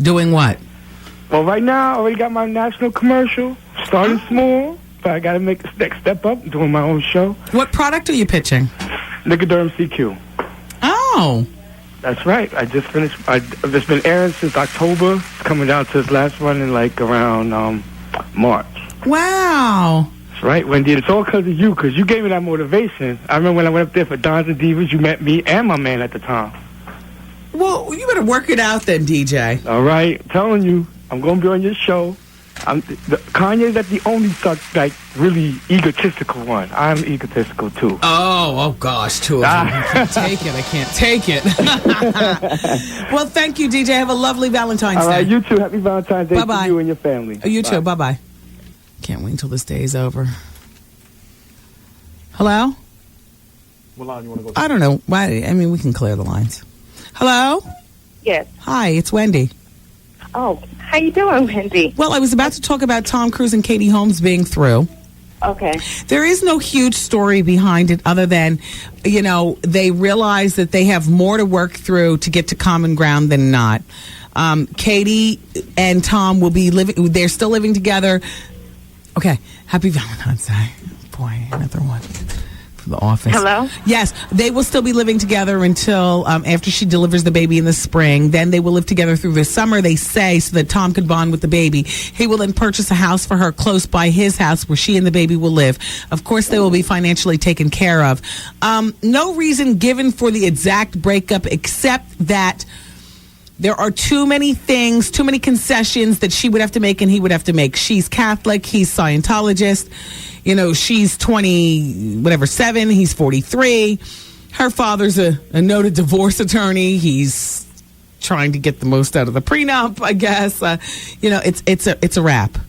Doing what? Well, right now, I already got my national commercial. Starting small, but I got to make the next step up. Doing my own show. What product are you pitching? Nicoderm CQ. Oh. That's right. I just finished. It's been airing since October. It's coming down to its last run in around March. Wow. That's right, Wendy. It's all because of you, because you gave me that motivation. I remember when I went up there for Dons and Divas, you met me and my man at the time. Well, you better work it out then, DJ. All right, I'm telling you, I'm going to be on your show. Kanye's not the only really egotistical one. I'm egotistical too. Oh gosh, two of them. I can't take it. Well, thank you, DJ. Have a lovely Valentine's Day. All right, you too. Happy Valentine's Day Bye-bye. to you and your family. You too. Bye-bye. Can't wait until this day is over. Hello? What line you want to go I don't know. Why? I mean, we can clear the lines. Hello? Yes. Hi, it's Wendy. Oh, how you doing, Wendy? Well, I was about to talk about Tom Cruise and Katie Holmes being through. Okay. There is no huge story behind it other than, they realize that they have more to work through to get to common ground than not. Katie and Tom will be they're still living together. Okay. Happy Valentine's Day. Boy, another one. The office. Hello? Yes, they will still be living together until after she delivers the baby in the spring. Then they will live together through the summer, they say, so that Tom could bond with the baby. He will then purchase a house for her close by his house where she and the baby will live. Of course, they will be financially taken care of. No reason given for the exact breakup except that there are too many things, too many concessions that she would have to make and he would have to make. She's Catholic, he's Scientologist. She's 7, he's 43. Her father's a noted divorce attorney. He's trying to get the most out of the prenup, I guess. It's a wrap.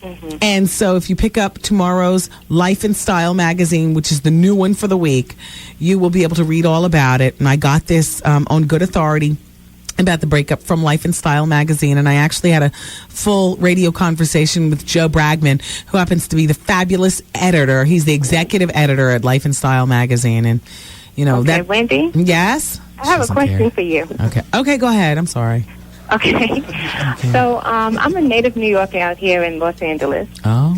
Mm-hmm. And so if you pick up tomorrow's Life and Style magazine, which is the new one for the week, you will be able to read all about it. And I got this on good authority about the breakup from Life and Style magazine, and I actually had a full radio conversation with Joe Bragman, who happens to be the fabulous editor. He's the executive editor at Life and Style magazine, and okay, Wendy. Yes, I have a question for you. Okay, go ahead. I'm sorry. Okay. So I'm a native New Yorker out here in Los Angeles. Oh.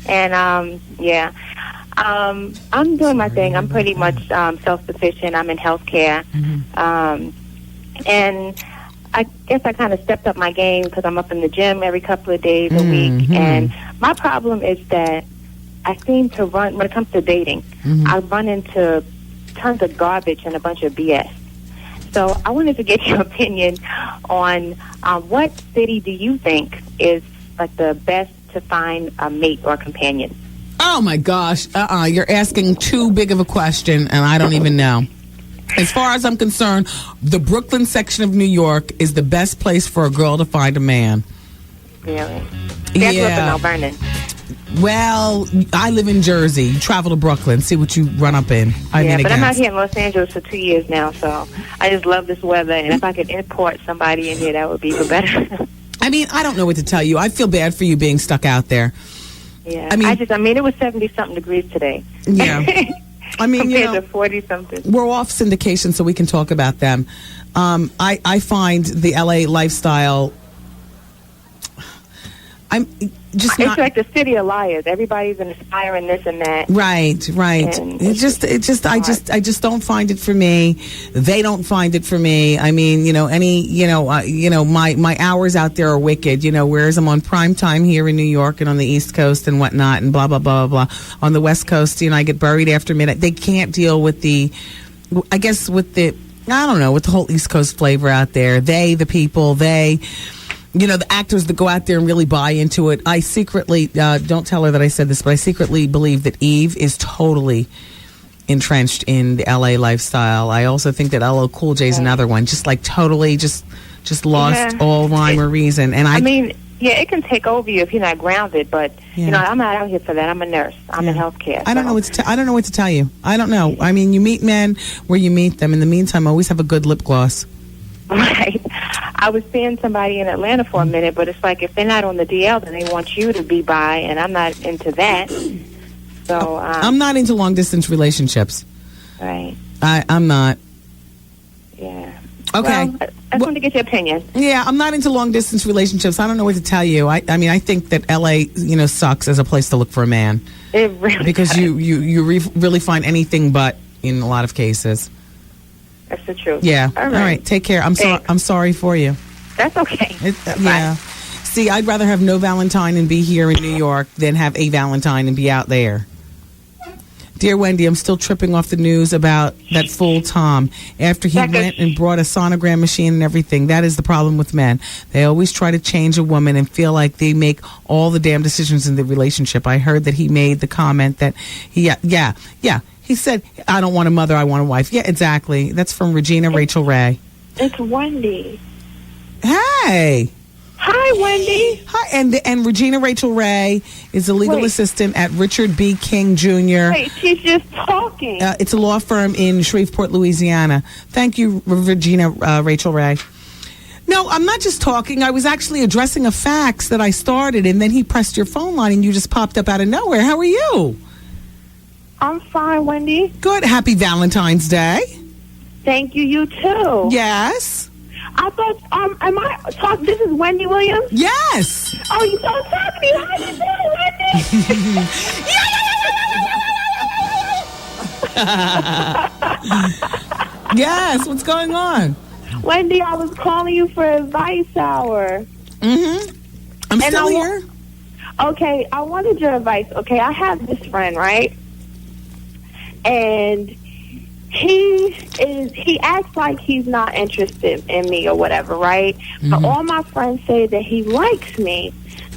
And I'm doing my thing. I'm pretty much self-sufficient. I'm in healthcare. Mm-hmm. And I guess I kind of stepped up my game because I'm up in the gym every couple of days a week. Mm-hmm. And my problem is that I seem to run, when it comes to dating, I run into tons of garbage and a bunch of BS. So I wanted to get your opinion on what city do you think is like the best to find a mate or companion? Oh, my gosh. You're asking too big of a question, and I don't even know. As far as I'm concerned, the Brooklyn section of New York is the best place for a girl to find a man. Really? See, I grew up in Mount Vernon. Well, I live in Jersey. You travel to Brooklyn, see what you run up in. I'm out here in Los Angeles for 2 years now, so I just love this weather. And if I could import somebody in here, that would be even better. I mean, I don't know what to tell you. I feel bad for you being stuck out there. Yeah. I mean, it was 70-something degrees today. Yeah. I mean, compared to 40-something. We're off syndication, so we can talk about them. I find the LA lifestyle. I'm just it's like the city of liars. Everybody's inspiring this and that. Right. And I just don't find it for me. They don't find it for me. I mean, my hours out there are wicked. Whereas I'm on prime time here in New York and on the East Coast and whatnot and blah blah blah blah blah. On the West Coast, I get buried after midnight. They can't deal with the whole East Coast flavor out there. The people, the actors that go out there and really buy into it. I secretly, don't tell her that I said this, but I secretly believe that Eve is totally entrenched in the LA lifestyle. I also think that LL Cool J is another one, just like totally just lost all rhyme or reason. And I mean, it can take over you if you're not grounded, but I'm not out here for that. I'm a nurse. I'm in healthcare. I don't know what to tell you. I don't know. I mean, you meet men where you meet them. In the meantime, always have a good lip gloss. Right. I was seeing somebody in Atlanta for a minute, but it's like if they're not on the DL, then they want you to be by, and I'm not into that. So I'm not into long distance relationships. Right. I'm not. Yeah. Okay. Well, I just wanted to get your opinion. Yeah, I'm not into long distance relationships. I don't know what to tell you. I mean, I think that LA, sucks as a place to look for a man. It really because does. you really find anything but in a lot of cases. That's the truth. Yeah. All right. Take care. I'm sorry for you. That's okay. Yeah. See, I'd rather have no Valentine and be here in New York than have a Valentine and be out there. Dear Wendy, I'm still tripping off the news about that fool Tom after he went and brought a sonogram machine and everything. That is the problem with men. They always try to change a woman and feel like they make all the damn decisions in the relationship. I heard that he made the comment that he said, I don't want a mother, I want a wife. Yeah, exactly. That's from Regina Rachel Ray. It's Wendy. Hey. Hi, Wendy. Hi, and Regina Rachel Ray is a legal assistant at Richard B. King Jr. Wait, she's just talking. It's a law firm in Shreveport, Louisiana. Thank you, Regina Rachel Ray. No, I'm not just talking. I was actually addressing a fax that I started, and then he pressed your phone line, and you just popped up out of nowhere. How are you? I'm fine, Wendy. Good. Happy Valentine's Day. Thank you. You too. Yes. I thought, this is Wendy Williams? Yes. Oh, you don't talk to me. How you doing, Wendy? Yes. What's going on? Wendy, I was calling you for advice hour. Mm-hmm. I'm still here. Okay, I wanted your advice. Okay, I have this friend, right? And he acts like he's not interested in me or whatever, right? Mm-hmm. But all my friends say that he likes me.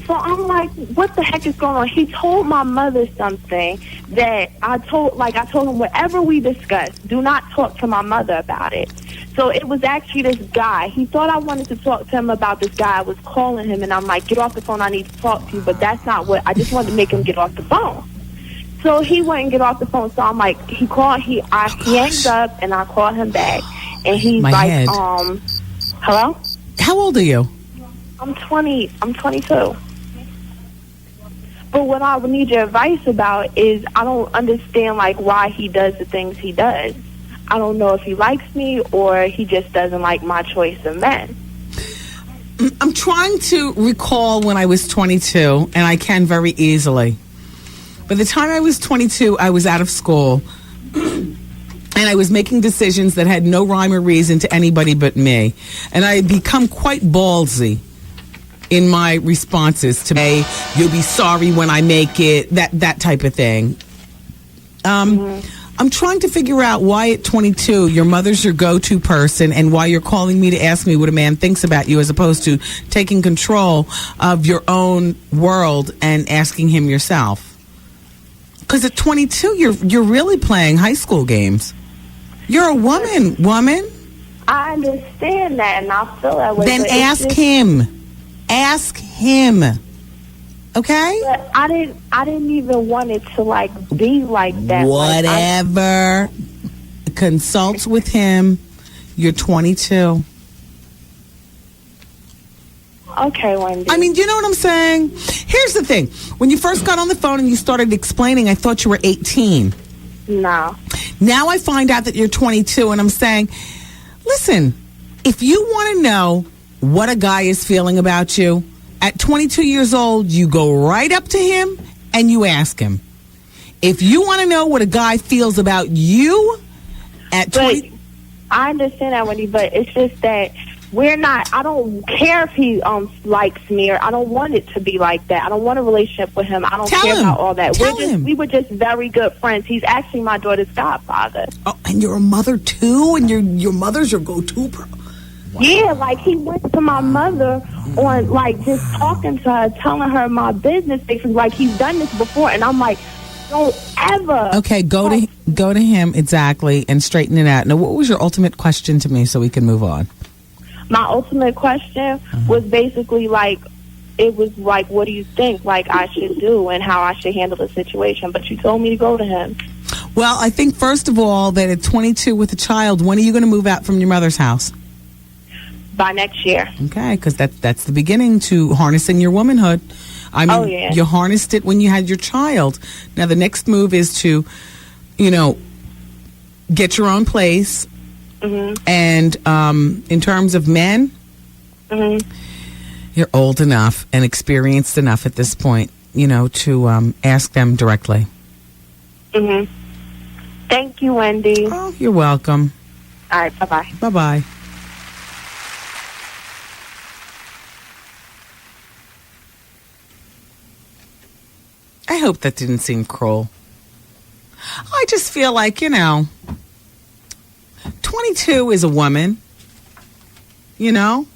So I'm like, what the heck is going on? He told my mother something that I told him, whatever we discussed, do not talk to my mother about it. So it was actually this guy. He thought I wanted to talk to him about this guy. I was calling him, and I'm like, get off the phone. I need to talk to you. But that's not what, I just wanted to make him get off the phone. So he wouldn't get off the phone. So I'm like, he hangs up, and I call him back. And he's hello? How old are you? I'm 22. But what I would need your advice about is I don't understand, why he does the things he does. I don't know if he likes me or he just doesn't like my choice of men. I'm trying to recall when I was 22, and I can very easily. By the time I was 22, I was out of school, and I was making decisions that had no rhyme or reason to anybody but me. And I had become quite ballsy in my responses to, hey, you'll be sorry when I make it, that type of thing. I'm trying to figure out why at 22 your mother's your go-to person and why you're calling me to ask me what a man thinks about you as opposed to taking control of your own world and asking him yourself. Because at 22, you're really playing high school games. You're a woman. I understand that, and I feel that way. Then ask him. Ask him. Okay? But I didn't even want it to be like that. Whatever. Consult with him. You're 22. Okay, Wendy. I mean, do you know what I'm saying? Here's the thing. When you first got on the phone and you started explaining, I thought you were 18. No. Now I find out that you're 22, and I'm saying, listen, if you want to know what a guy is feeling about you, at 22 years old, you go right up to him and you ask him. If you want to know what a guy feels about you at 20... I understand that, Wendy, but it's just that I don't care if he likes me, or I don't want it to be like that. I don't want a relationship with him. I don't care about all that. We were just very good friends. He's actually my daughter's godfather. Oh, and you're a mother too? And your mother's your go-to person? Wow. Yeah, he went to my mother on, just talking to her, telling her my business, basically, he's done this before, and I'm like, don't ever. Okay, go to him, exactly, and straighten it out. Now, what was your ultimate question to me so we can move on? My ultimate question was basically, it was what do you think, I should do and how I should handle the situation, but you told me to go to him. Well, I think, first of all, that at 22 with a child, when are you going to move out from your mother's house? By next year. Okay, because that's the beginning to harnessing your womanhood. I mean, you harnessed it when you had your child. Now, the next move is to, get your own place. Mm-hmm. And in terms of men, you're old enough and experienced enough at this point, to ask them directly. Mm-hmm. Thank you, Wendy. Oh, you're welcome. All right, bye-bye. Bye-bye. I hope that didn't seem cruel. I just feel like, 22 is a woman, and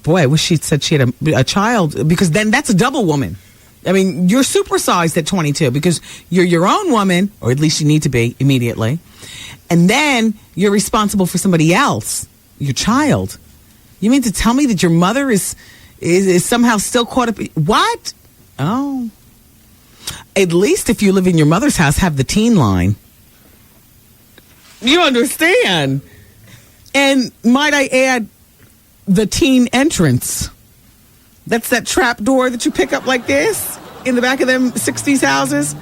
boy, I wish she'd said she had a child, because then that's a double woman. I mean, you're supersized at 22 because you're your own woman, or at least you need to be immediately. And then you're responsible for somebody else, your child. You mean to tell me that your mother is somehow still caught up? What? Oh. At least if you live in your mother's house, have the teen line. You understand? And might I add, the teen entrance. That's that trap door that you pick up like this in the back of them 60s houses.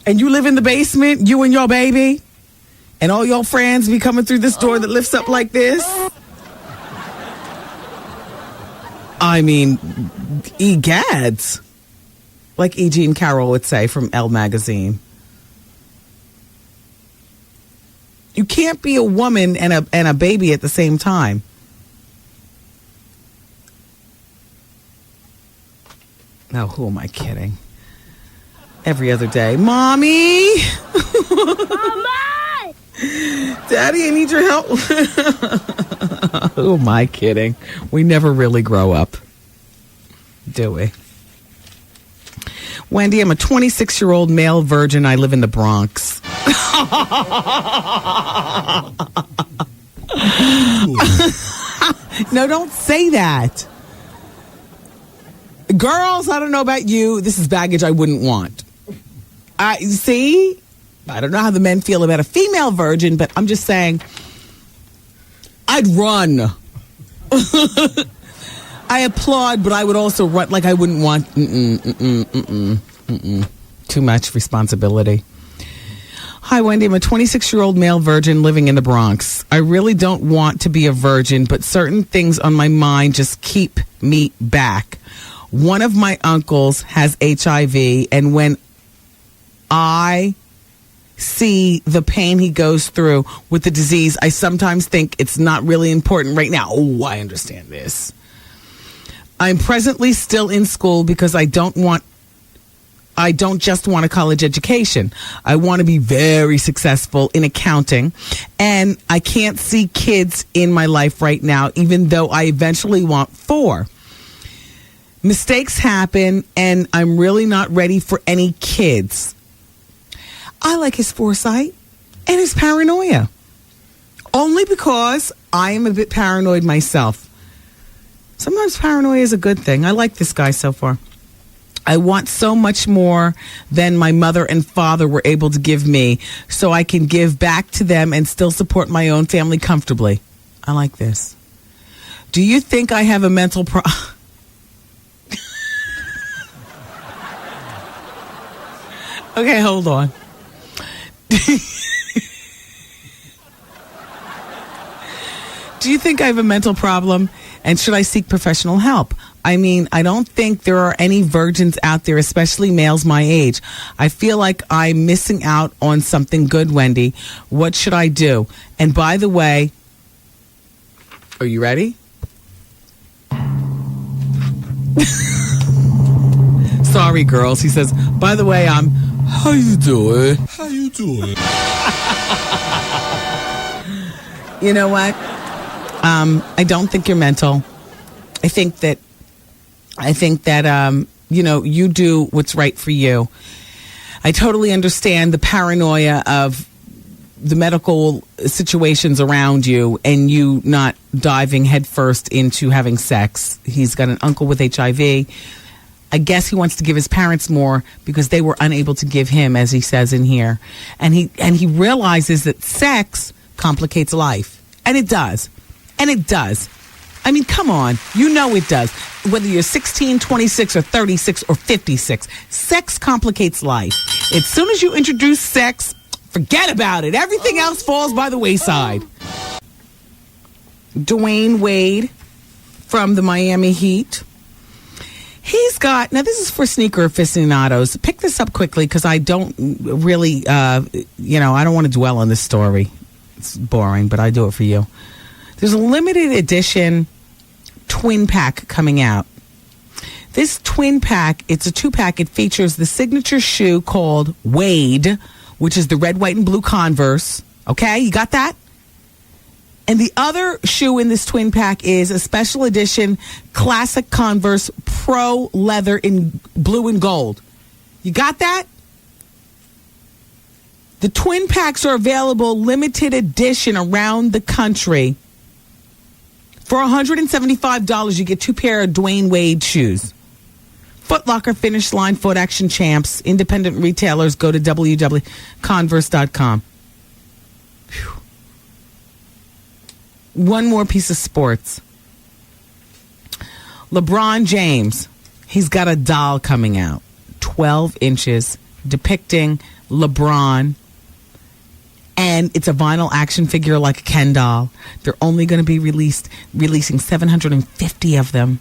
And you live in the basement, you and your baby, and all your friends be coming through this door that lifts up like this. I mean, egads. Like E.G. and Carol would say from Elle magazine. You can't be a woman and a baby at the same time. Now, who am I kidding? Every other day. Mommy! Mama! Daddy, I need your help. Who am I kidding? We never really grow up, do we? Wendy, I'm a 26-year-old male virgin. I live in the Bronx. No, don't say that. Girls, I don't know about you. This is baggage I wouldn't want. See? I don't know how the men feel about a female virgin, but I'm just saying, I'd run. I applaud, but I would also run. Like, I wouldn't want too much responsibility. Hi, Wendy. I'm a 26-year-old male virgin living in the Bronx. I really don't want to be a virgin, but certain things on my mind just keep me back. One of my uncles has HIV, and when I see the pain he goes through with the disease, I sometimes think it's not really important right now. Oh, I understand this. I'm presently still in school because I don't just want a college education. I want to be very successful in accounting, and I can't see kids in my life right now, even though I eventually want 4. Mistakes happen, and I'm really not ready for any kids. I like his foresight and his paranoia. Only because I am a bit paranoid myself. Sometimes paranoia is a good thing. I like this guy so far. I want so much more than my mother and father were able to give me, so I can give back to them and still support my own family comfortably. I like this. Do you think I have a mental problem? Okay, hold on. Do you think I have a mental problem, and should I seek professional help? I mean, I don't think there are any virgins out there, especially males my age. I feel like I'm missing out on something good, Wendy. What should I do? And by the way, are you ready? Sorry, girls. He says, by the way, how you doing? How you doing? You know what? I don't think you're mental. I think that you do what's right for you. I totally understand the paranoia of the medical situations around you and you not diving headfirst into having sex. He's got an uncle with HIV. I guess he wants to give his parents more because they were unable to give him, as he says in here. And he realizes that sex complicates life. And it does. And it does. I mean, come on. You know it does. Whether you're 16, 26, or 36, or 56, sex complicates life. As soon as you introduce sex, forget about it. Everything else falls by the wayside. Dwayne Wade from the Miami Heat. He's got, now this is for sneaker aficionados. Pick this up quickly because I don't really, I don't want to dwell on this story. It's boring, but I do it for you. There's a limited edition twin pack coming out. This twin pack, it's a 2-pack. It features the signature shoe called Wade, which is the red, white, and blue Converse. Okay, you got that? And the other shoe in this twin pack is a special edition classic Converse Pro leather in blue and gold. You got that? The twin packs are available limited edition around the country. For $175, you get 2 pair of Dwayne Wade shoes. Foot Locker, Finish Line, Foot Action Champs, independent retailers. Go to www.converse.com. Whew. One more piece of sports. LeBron James, he's got a doll coming out, 12 inches, depicting LeBron. And it's a vinyl action figure like a Ken doll. They're only going to be releasing 750 of them.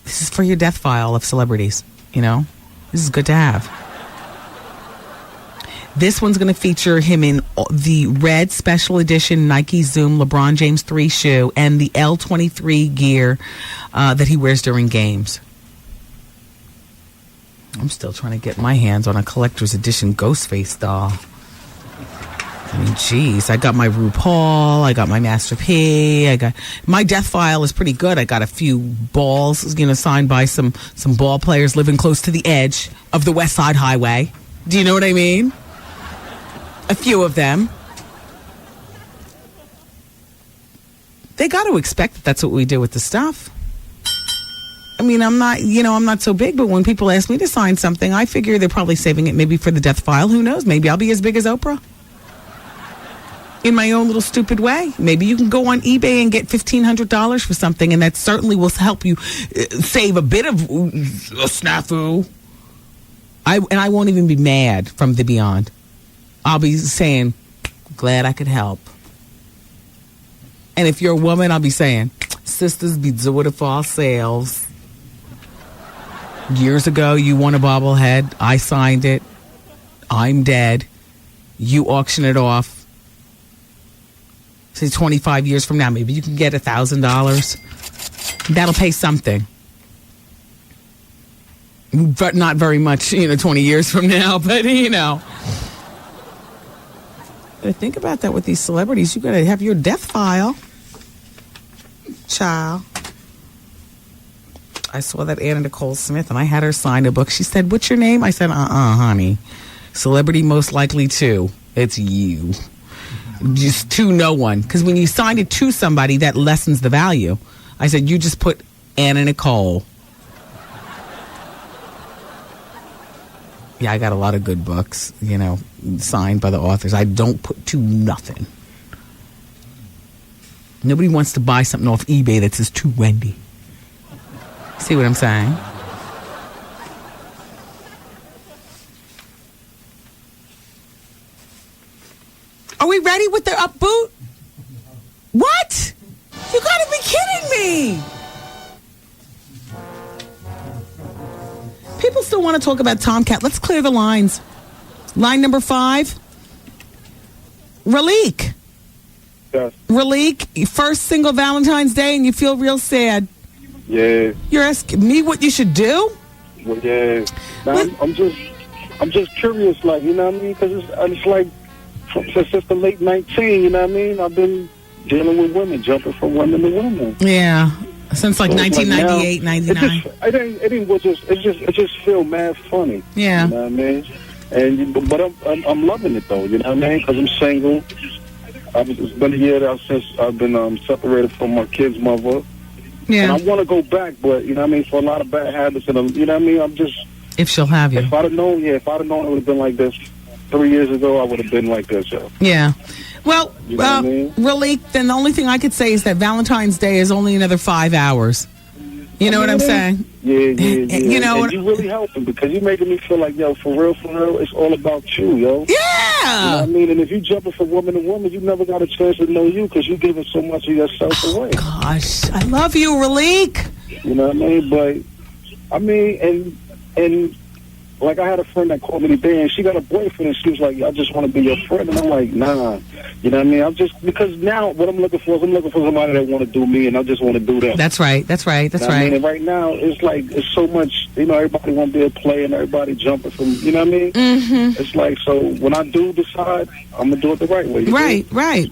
This is for your death file of celebrities, you know? This is good to have. This one's going to feature him in the red special edition Nike Zoom LeBron James 3 shoe and the L23 gear that he wears during games. I'm still trying to get my hands on a collector's edition Ghostface doll. I mean, geez, I got my RuPaul, I got my Master P, I got my death file is pretty good. I got a few balls, you know, signed by some ball players living close to the edge of the West Side Highway. Do you know what I mean? A few of them. They got to expect that that's what we do with the stuff. I mean, I'm not so big, but when people ask me to sign something, I figure they're probably saving it maybe for the death file. Who knows? Maybe I'll be as big as Oprah. In my own little stupid way. Maybe you can go on eBay and get $1,500 for something, and that certainly will help you save a bit of a snafu. I won't even be mad from the beyond. I'll be saying, glad I could help. And if you're a woman, I'll be saying, sisters be doing it for ourselves. Years ago, you won a bobblehead. I signed it. I'm dead. You auction it off. Say 25 years from now, maybe you can get $1,000. That'll pay something. But not very much, 20 years from now, but think about that with these celebrities. You got to have your death file. Child. I saw that Anna Nicole Smith, and I had her sign a book. She said, "What's your name?" I said, honey. Celebrity most likely to. It's you. Just to no one. Because when you sign it to somebody, that lessens the value. I said, you just put Anna Nicole. Yeah, I got a lot of good books, signed by the authors. I don't put to nothing. Nobody wants to buy something off eBay that says to Wendy. See what I'm saying? Are we ready with the up boot? What? You gotta be kidding me. People still want to talk about Tomcat. Let's clear the lines. Line number 5. Ralik. Yes. Ralik, first single Valentine's Day and you feel real sad. Yeah. You're asking me what you should do? Well, yeah. Now, I'm just curious, like, you know what I mean? Because it's like, since the late 19, you know what I mean? I've been dealing with women, jumping from women to women. Yeah. Since like 1998, 99. It just feel mad funny. Yeah. You know what I mean? But I'm loving it though. You know what I mean? Because I'm single. It's been a year now since I've been separated from my kid's mother. Yeah. And I want to go back, but you know what I mean? For a lot of bad habits, and you know what I mean? I'm just. If she'll have you. If I'd have known, it would have been like this 3 years ago. I would have been like this, yo. Yeah. Well, you know what I mean? Really, then the only thing I could say is that Valentine's Day is only another 5 hours. You know what I'm saying? Yeah. You know, and you really helping because you making me feel like, yo, for real, it's all about you, yo. Yeah. You know what I mean? And if you jumping from woman to woman, you never got a chance to know you because you giving so much of yourself away. Gosh, I love you, Ralik. You know what I mean? But I mean, and like I had a friend that called me today, and she got a boyfriend, and she was like, I just want to be your friend. And I'm like, nah. You know what I mean? I'm just, because now what I'm looking for is somebody that want to do me, and I just want to do them. That's right. That's right. That's You know what I right. mean? And right now, it's like, it's so much, everybody want to be a player, and everybody jumping from, you know what I mean? Mm-hmm. It's like, so when I do decide, I'm going to do it the right way. Right, right.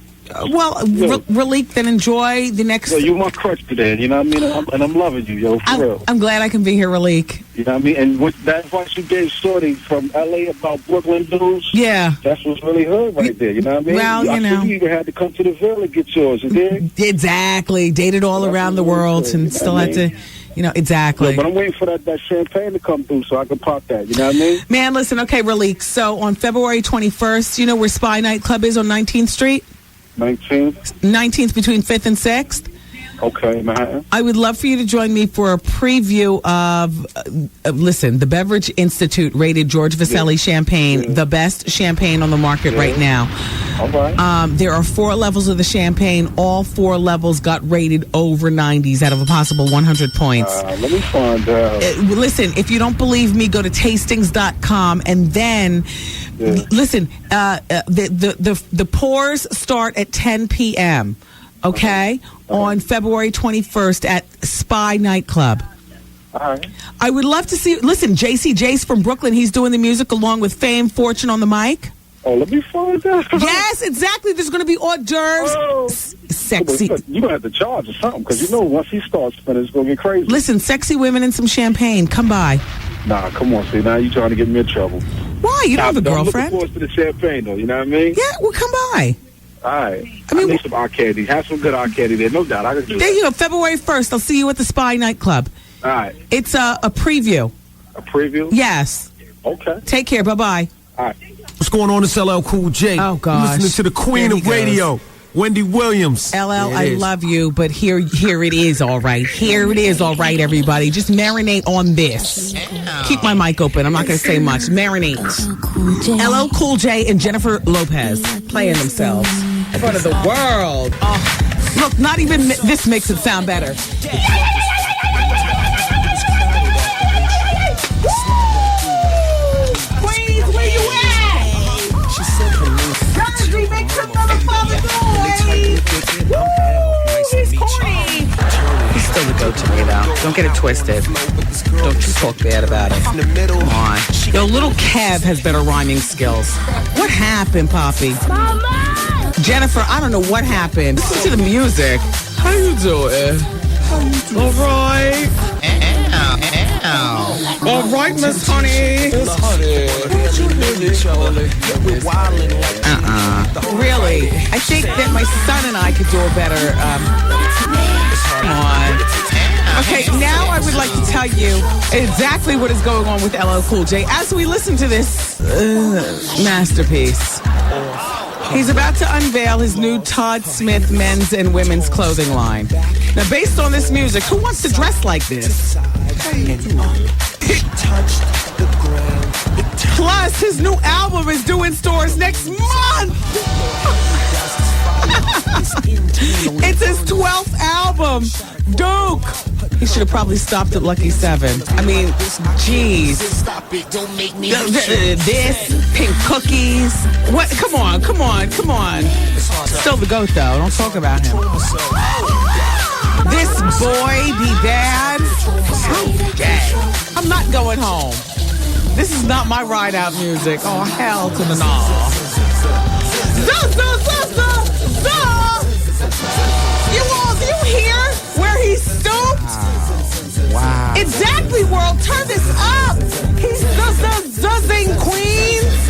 Well, Ralik, then enjoy the next... Yo, you're my crutch today, you know what I mean? And I'm loving you, yo, for real. I'm glad I can be here, Ralik. You know what I mean? And with that advice you gave Shorty from L.A. about Brooklyn dudes, yeah, that's what's really hood right there, you know what I mean? Well, I think you even had to come to the Ville to get yours, you dig? Exactly. Dated all around the world and still had to... exactly. Yeah, but I'm waiting for that champagne to come through so I can pop that. You know what I mean? Man, listen, okay, Ralik. So on February 21st, you know where Spy Nightclub is on 19th Street? 19th between 5th and 6th. Okay, Manhattan. I would love for you to join me for a preview of, listen, the Beverage Institute rated George Vasselli champagne the best champagne on the market right now. All right. There are 4 levels of the champagne. All 4 levels got rated over 90s out of a possible 100 points. Let me find out. Listen, if you don't believe me, go to tastings.com and then listen, the pours start at 10 p.m., okay, on February 21st at Spy Nightclub. All right. I would love to see, listen, JC Jace from Brooklyn, he's doing the music along with Fame Fortune on the mic. Oh, let me find out. Yes, exactly. There's going to be hors d'oeuvres. Sexy. You're going to have to charge or something, because once he starts spinning, it's going to get crazy. Listen, sexy women and some champagne. Come by. Nah, come on, see, now you're trying to get me in trouble. Why? You don't have a girlfriend? I'm looking forward to the champagne, though, you know what I mean? Yeah, well, come by. All right. I need some arcade. Have some good arcade there, no doubt. I can do there that. you go, February 1st. I'll see you at the Spy Nightclub. All right. It's a preview. A preview? Yes. Okay. Take care. Bye-bye. All right. What's going on? It's LL Cool J. Oh, gosh. You're listening to the queen of radio, Wendy Williams. LL, I love you, but here it is all right. Here it is all right, everybody. Just marinate on this. Keep my mic open. I'm not going to say much. Marinate. LL Cool J and Jennifer Lopez playing themselves in front of the world. Oh, look, not even this makes it sound better. Queens, where you at? Jersey, make some motherfucking noise. Woo, he's corny. He's still the goat to me, though. Don't get it twisted. Don't you talk bad about it. Come on. Yo, little Kev has better rhyming skills. What happened, Poppy? Mama! Jennifer, I don't know what happened. Listen to the music. How you doing? All right. All right, Miss Honey. Miss Honey. Really? I think that my son and I could do a better. Come on. Okay, now I would like to tell you exactly what is going on with LL Cool J as we listen to this masterpiece. He's about to unveil his new Todd Smith men's and women's clothing line. Now, based on this music, who wants to dress like this? Plus, his new album is due in stores next month. It's his 12th album, Duke. He should have probably stopped at Lucky 7. I mean, geez. This, pink cookies. What? Come on. Still the GOAT, though. Don't talk about him. This boy be dad. I'm not going home. This is not my ride out music. Oh, hell to the no. Do you hear where he stooped? Wow. Exactly, world. Turn this up. He's zuzzing Queens.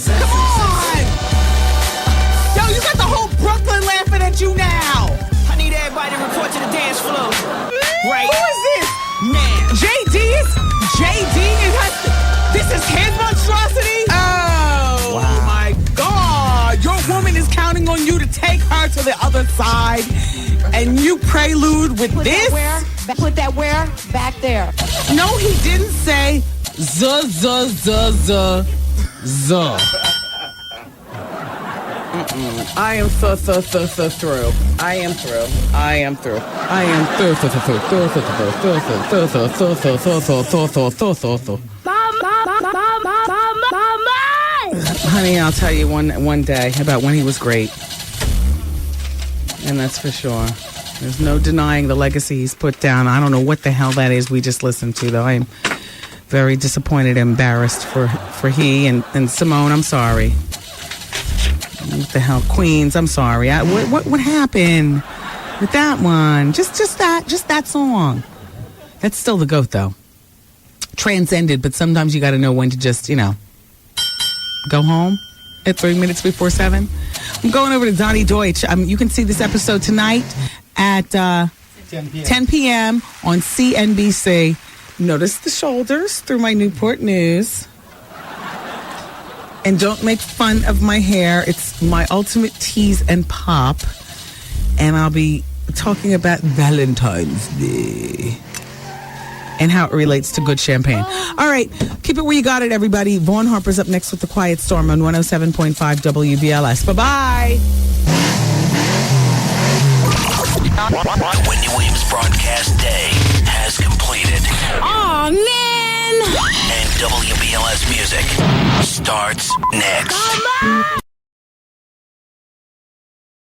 Come on. Yo, you got the whole Brooklyn laughing at you now. I need everybody to report to the dance floor. Right. Who is this? Man. JD? This is his monstrosity? Oh, wow. My God. Your woman is counting on you to take her to the other side. And you prelude with this? Put that where? Back there. No, he didn't say I am through. I am through. Mama! Honey, I'll tell you one day about when he was great. And that's for sure. There's no denying the legacy he's put down. I don't know what the hell that is we just listened to, though. I'm very disappointed and embarrassed for he and Simone. I'm sorry. What the hell? Queens, I'm sorry. What happened with that one? Just that song. That's still the GOAT, though. Transcended, but sometimes you got to know when to just, go home at 3 minutes before 7. I'm going over to Donnie Deutsch. You can see this episode tonight at 10 p.m. on CNBC. Notice the shoulders through my Newport News. And don't make fun of my hair. It's my ultimate tease and pop. And I'll be talking about Valentine's Day and how it relates to good champagne. All right, keep it where you got it, everybody. Vaughn Harper's up next with The Quiet Storm on 107.5 WBLS. Bye-bye. The Wendy Williams broadcast day has completed. Aw, man! And WBLS music starts next.